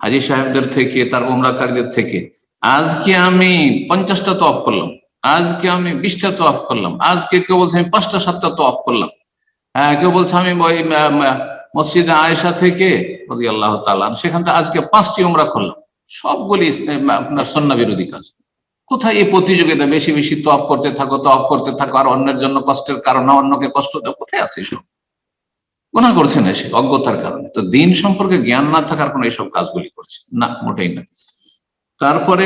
হাজী সাহেবদের থেকে, তার উমরাকারীদের থেকে, আজকে আমি 50টা তওয়াফ করলাম, আজকে আমি 20টা তওয়াফ করলাম, আজকে কেউ বলছে আমি 5টা 7টা তওয়াফ করলাম। হ্যাঁ, কেউ বলছে আমি ওই মসজিদে আয়েশা থেকে রাদিয়াল্লাহু তাআলা সেখান থেকে আজকে 5টি উমরা করলাম। সবগুলি আপনার সুন্নাহ বিরোধী কাজ। কোথায় এই প্রতিযোগিতা? বেশি বেশি তওয়াফ করতে থাকো, আর অন্যের জন্য কষ্টের কারণ, অন্যকে কষ্ট দাও, কোথায় আছে এসব? গুনাহ করছে না, সে অজ্ঞতার কারণে। তো দিন সম্পর্কে জ্ঞান না থাকার কোনো এইসব কাজগুলি করছে না, মোটেই না। তারপরে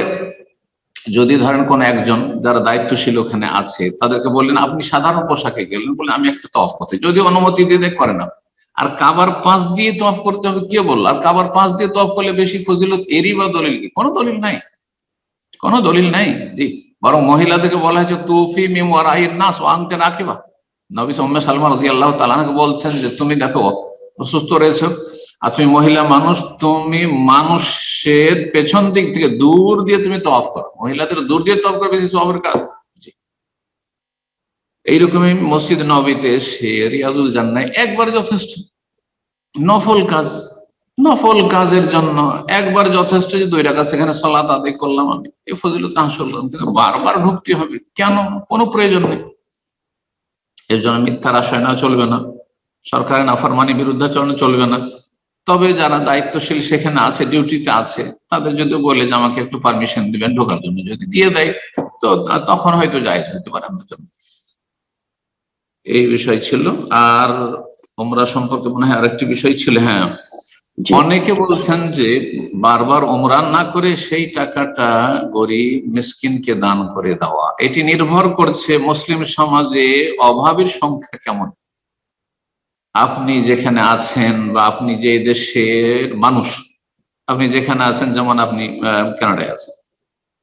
যদি ধরেন কোন একজন যারা দায়িত্বশীল ওখানে আছে, তাদেরকে বললেন আপনি সাধারণ পোশাকে গেলেন, বলে আমি একটা তওয়াফ করতে, যদি অনুমতি দিয়ে করে না। আর কাবার পাশ দিয়ে তওয়াফ করতে হবে, কে বললো? আর কাবার পাশ দিয়ে তওয়াফ করলে বেশি ফজিলত, এরই বা দলিল কি? কোনো দলিল নাই, কোনো দলিল নাই। জি, বরং মহিলাদেরকে বলা হয়েছে তুফি মিন ওয়ারাইন নাস ওয়া আনতা রাকিবা। নবী উম্মে সালমা রাদিয়াল্লাহু তাআলা আনহা বলছেন যে তুমি দেখো অসুস্থ রয়েছে, আর তুমি মহিলা মানুষ, তুমি মানুষের পেছন দিক থেকে দূর দিয়ে তুমি তওয়াফ করো। মহিলাদের দূর দিয়ে তওয়াফ করে বেশি সওয়াবের কাজ। এইরকমই মসজিদ নববীতে এসে রিয়াজুল জান্নাহ একবার যথেষ্ট। নফল কাজ, নফল কাজের জন্য একবার যথেষ্ট। যে 2 রাকাত সেখানে সালাত আদায় করলাম, আমি এই ফজিলত হাসিল করলাম, কিন্তু বারবার ঢুকতে হবে কেন? কোনো প্রয়োজন নেই। এর জন্য মিথ্যার আশ্রয় নেওয়া চলবে না, সরকারের নাফরমানি বিরুদ্ধাচরণ চলবে না। তবে যারা দায়িত্বশীল সেখানে আছে, ডিউটিতে আছে, তাদের যদি বলে যে আমাকে একটু পারমিশন দিবেন ঢোকার জন্য, যদি দিয়ে দেয় তো তখন হয়তো জায়েজ হতে পারে আমার জন্য। এই বিষয় ছিল। আর ওমরা সম্পর্কে মনে হয় আরেকটি বিষয় ছিল। হ্যাঁ, অনেকে বলছেন যে বারবার ওমরা না করে সেই টাকাটা গরিব মিসকিনকে দান করে দেওয়া। এটি নির্ভর করছে মুসলিম সমাজে অভাবের সংখ্যা কেমন। আপনি যেখানে আছেন বা আপনি যে দেশের মানুষ, আপনি যেখানে আছেন, যেমন আপনি কানাডায় আছেন,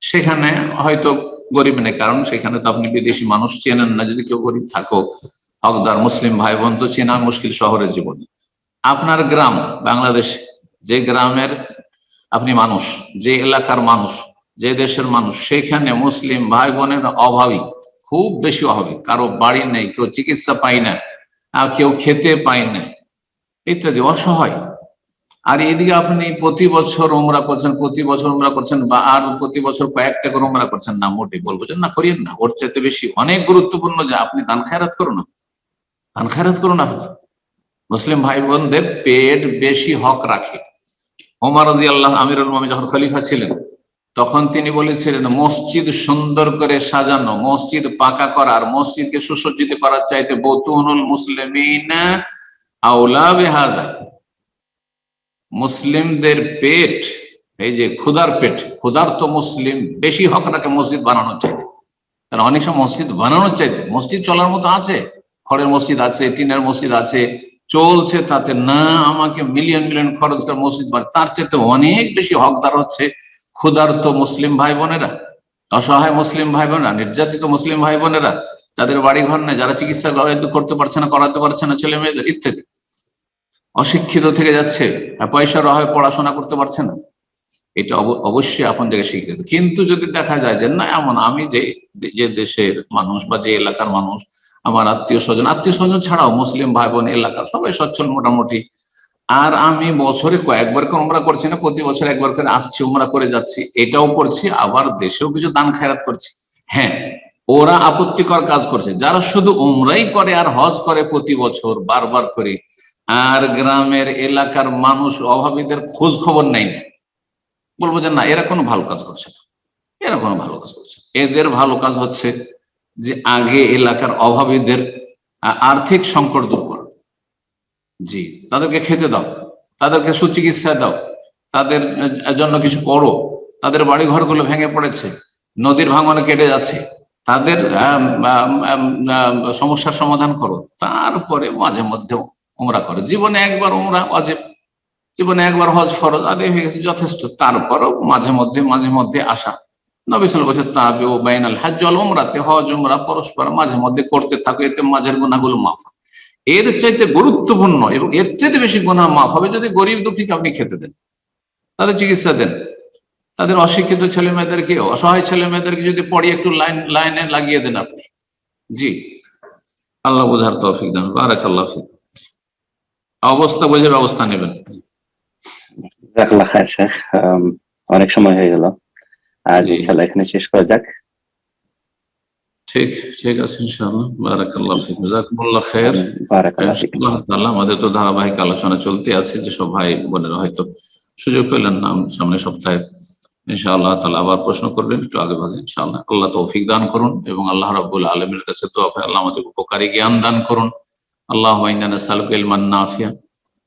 সেখানে হয়তো গরিব নেই, কারণ সেখানে তো আপনি বিদেশি মানুষ চেনেন না। যদি কেউ গরিব থাকো, হকদার মুসলিম ভাই বোন তো চেনা মুশকিল শহরের জীবনে। আপনার গ্রাম, বাংলাদেশ, যে গ্রামের আপনি মানুষ, যে এলাকার মানুষ, যে দেশের মানুষ, সেখানে মুসলিম ভাই বোনের অভাবী, খুব বেশি অভাবী। কারো বাড়ি নেই, কেউ চিকিৎসা পায় না, কেউ খেতে পায় না, ইত্যাদি, অসহায়। আর এদিকে আপনি প্রতি বছর উমরা করছেন, বা আর প্রতি বছর কয়েকটা করে উমরা করছেন। না, মোটেই বলবো যে না, করিয়েন না। ওর চাইতে বেশি অনেক গুরুত্বপূর্ণ যে আপনি দান খায়রাত করুন, দান খায়রাত করুন। আপনি মুসলিম ভাই বোনদের পেট বেশি হক রাখে। ওমর রাদিয়াল্লাহু আমিরুল মুমিনিন যখন খলিফা ছিলেন, তখন তিনি বলেছিলেন মসজিদ সুন্দর করে সাজানো, মসজিদ পাকা করা, আর মসজিদকে সুসজ্জিত করার চাইতে বুতুনুল মুসলিমিন আওলা বিহাযা। মুসলিমদের পেট, এই যে ক্ষুধার পেট, ক্ষুধার্ত মুসলিম বেশি হক রাখে মসজিদ বানানোর চাইতে। কারণ অনেক সময় মসজিদ বানানোর চাইতে, মসজিদ চলার মতো আছে, খড়ের মসজিদ আছে, টিনের মসজিদ আছে, চলছে, তাতে না আমাকে মিলিয়ন মিলিয়ন খরচ করে মসজিদ বানায়, তার চাইতে অনেক বেশি হকদার হচ্ছে ক্ষুধার্ত মুসলিম ভাই বোনেরা, অসহায় মুসলিম ভাই বোনেরা, নির্যাতিত মুসলিম ভাই বোনেরা। যাদের বাড়ি ঘর নেই, যারা চিকিৎসা করতে পারছে না, করাতে পারছে না ছেলে মেয়েদের ইত্যাদি, অশিক্ষিত থেকে যাচ্ছে, পয়সার অভাবে পড়াশোনা করতে পারছে না, এটা অবশ্যই আপন জায়গায় শিখতে হবে। কিন্তু যদি দেখা যায় যে না, এমন আমি যে দেশের মানুষ বা যে এলাকার মানুষ, আমার আত্মীয় স্বজন ছাড়াও মুসলিম ভাই বোন এলাকার সবাই সচ্ছল মোটামুটি, আর আমি বছরে কয়েকবার করে উমরা করছি না, প্রতি বছর একবার করে আসছি, উমরা করে যাচ্ছি, এটাও করছি, আবার দেশেও কিছু দান খায়রাত করছি, হ্যাঁ, ওরা আপত্তিকর কাজ করছে। যারা শুধু উমরাই করে আর হজ করে প্রতি বছর বারবার করে, আর গ্রামের এলাকার মানুষ অভাবীদের খোঁজ খবর নেয় না, বলবো যে না, এরা কোনো ভালো কাজ করছে না, এরা কোনো ভালো কাজ করছে। এদের ভালো কাজ হচ্ছে যে আগে এলাকার অভাবীদের আর্থিক সংকট দূর করো, জি, তাদেরকে খেতে দাও, তাদেরকে সুচিকিৎসা দাও, তাদের জন্য কিছু করো, তাদের বাড়ি ঘরগুলো ভেঙে পড়েছে, নদীর ভাঙনে কেটে যাচ্ছে, তাদের সমস্যার সমাধান করো, তারপরে মাঝে মধ্যে উমরা করো। জীবনে একবার উমরা ওয়াজিব, জীবনে একবার হজ ফরজ, আদায় হয়ে গেছে, যথেষ্ট। তারপরও মাঝে মধ্যে আসা, নবী সাল্লাল্লাহু আলাইহি ওয়াসাল্লাম তাবিউ বাইনাল হজ ওয়াল উমরাতে, হজ উমরা পরস্পর মাঝে মধ্যে করতে থাকো, এতে মাঝের গুনাহগুলো মাফ হবে। এর চাইতে গুরুত্বপূর্ণ এবং এর চাইতে বেশি গুনাহ মাফ হবে যদি গরিব দুঃখীকে আপনি খেতে দেন, তাদের চিকিৎসা দেন, তাদের অশিক্ষিত ছেলে মেয়েদেরকে, অসহায় ছেলে মেয়েদেরকে যদি পড়িয়ে একটু লাইনে লাগিয়ে দেন আপনি। জি, আল্লাহ বোঝার তৌফিক দান। বারাকাল্লাহু ফিক। অবস্থা বুঝে ব্যবস্থা নেবেন। জাযাকাল্লাহ খায়ের শেখ, অনেক সময় হয়ে গেল, আজ ইনশাআল্লাহ এখানে শেষ করা যাক। ঠিক আছে ইনশাআল্লাহ। বারাকাল্লাহু ফিক, জাযাকুমুল্লাহ খায়ের। বারাকাল্লাহু ফিক। আল্লাহ, আমাদের তো ধারাবাহিক আলোচনা চলতে আছে, যে সব ভাই বোনেরা হয়তো সুযোগ পেলেন না, সামনে সপ্তাহে ইনশাআল্লাহ তাআলা আবার প্রশ্ন করবেন একটু আগে ভাগে ইনশাআল্লাহ। আল্লাহ তৌফিক দান করুন এবং আল্লাহ রাব্বুল আলামিনের কাছে দোয়া করি আল্লাহ আমাদের উপকারী জ্ঞান দান করুন। আল্লাহুম্মা ইন্না নাসআলুকা ইলমান নাফিয়া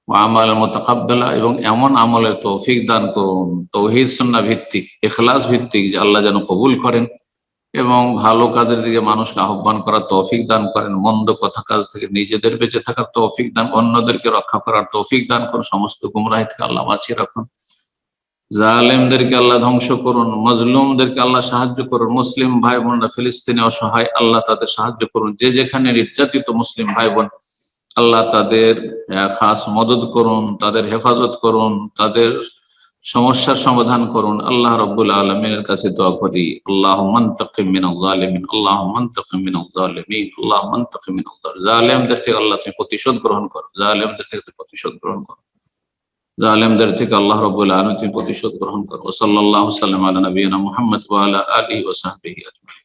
ওয়া আমালান মুতাকাব্বালা, এবং এমন আমলের তৌফিক দান করুন তাওহীদ সুন্নাহ ভিত্তিক, ইখলাস ভিত্তিক, যে আল্লাহ যেন কবুল করেন, এবং ভালো কাজের দিকে মানুষকে আহ্বান করার তৌফিক দান করেন, মন্দ কথা কাজ থেকে নিজেদের বেঁচে থাকার তৌফিক দান, অন্যদেরকে রক্ষা করার তৌফিক দান করুন, সমস্ত গুমরাহি থেকে আল্লাহ বাঁচিয়ে রাখুন, জালেমদেরকে আল্লাহ ধ্বংস করুন, মজলুমদেরকে আল্লাহ সাহায্য করুন, মুসলিম ভাই বোনরা ফিলিস্তিনে অসহায়, আল্লাহ তাদের সাহায্য করুন, যে যেখানে নির্যাতিত মুসলিম ভাই বোন আল্লাহ তাদের খাস মদদ করুন, তাদের হেফাজত করুন, তাদের সমস্যার সমাধান করুন। আল্লাহ রাব্বুল আলামিনের কাছে দোয়া করি, আল্লাহুম্মা ইনতাকিম মিনাল জালিমিন, আল্লাহুম্মা ইনতাকিম মিনাল জালিমিন, আল্লাহুম্মা ইনতাকিম মিনাল জালিমিন। জালেমদের থেকে আল্লাহ তুমি প্রতিশোধ গ্রহণ করো, জালেমদের থেকে প্রতিশোধ গ্রহণ করো, জালেমদের থেকে আল্লাহ রাব্বুল আলামিন তুমি প্রতিশোধ গ্রহণ করো। সাল্লাল্লাহু আলা নবিয়িনা মুহাম্মদ ওয়া আলা আলিহি ওয়া সাহবিহি আজমাইন।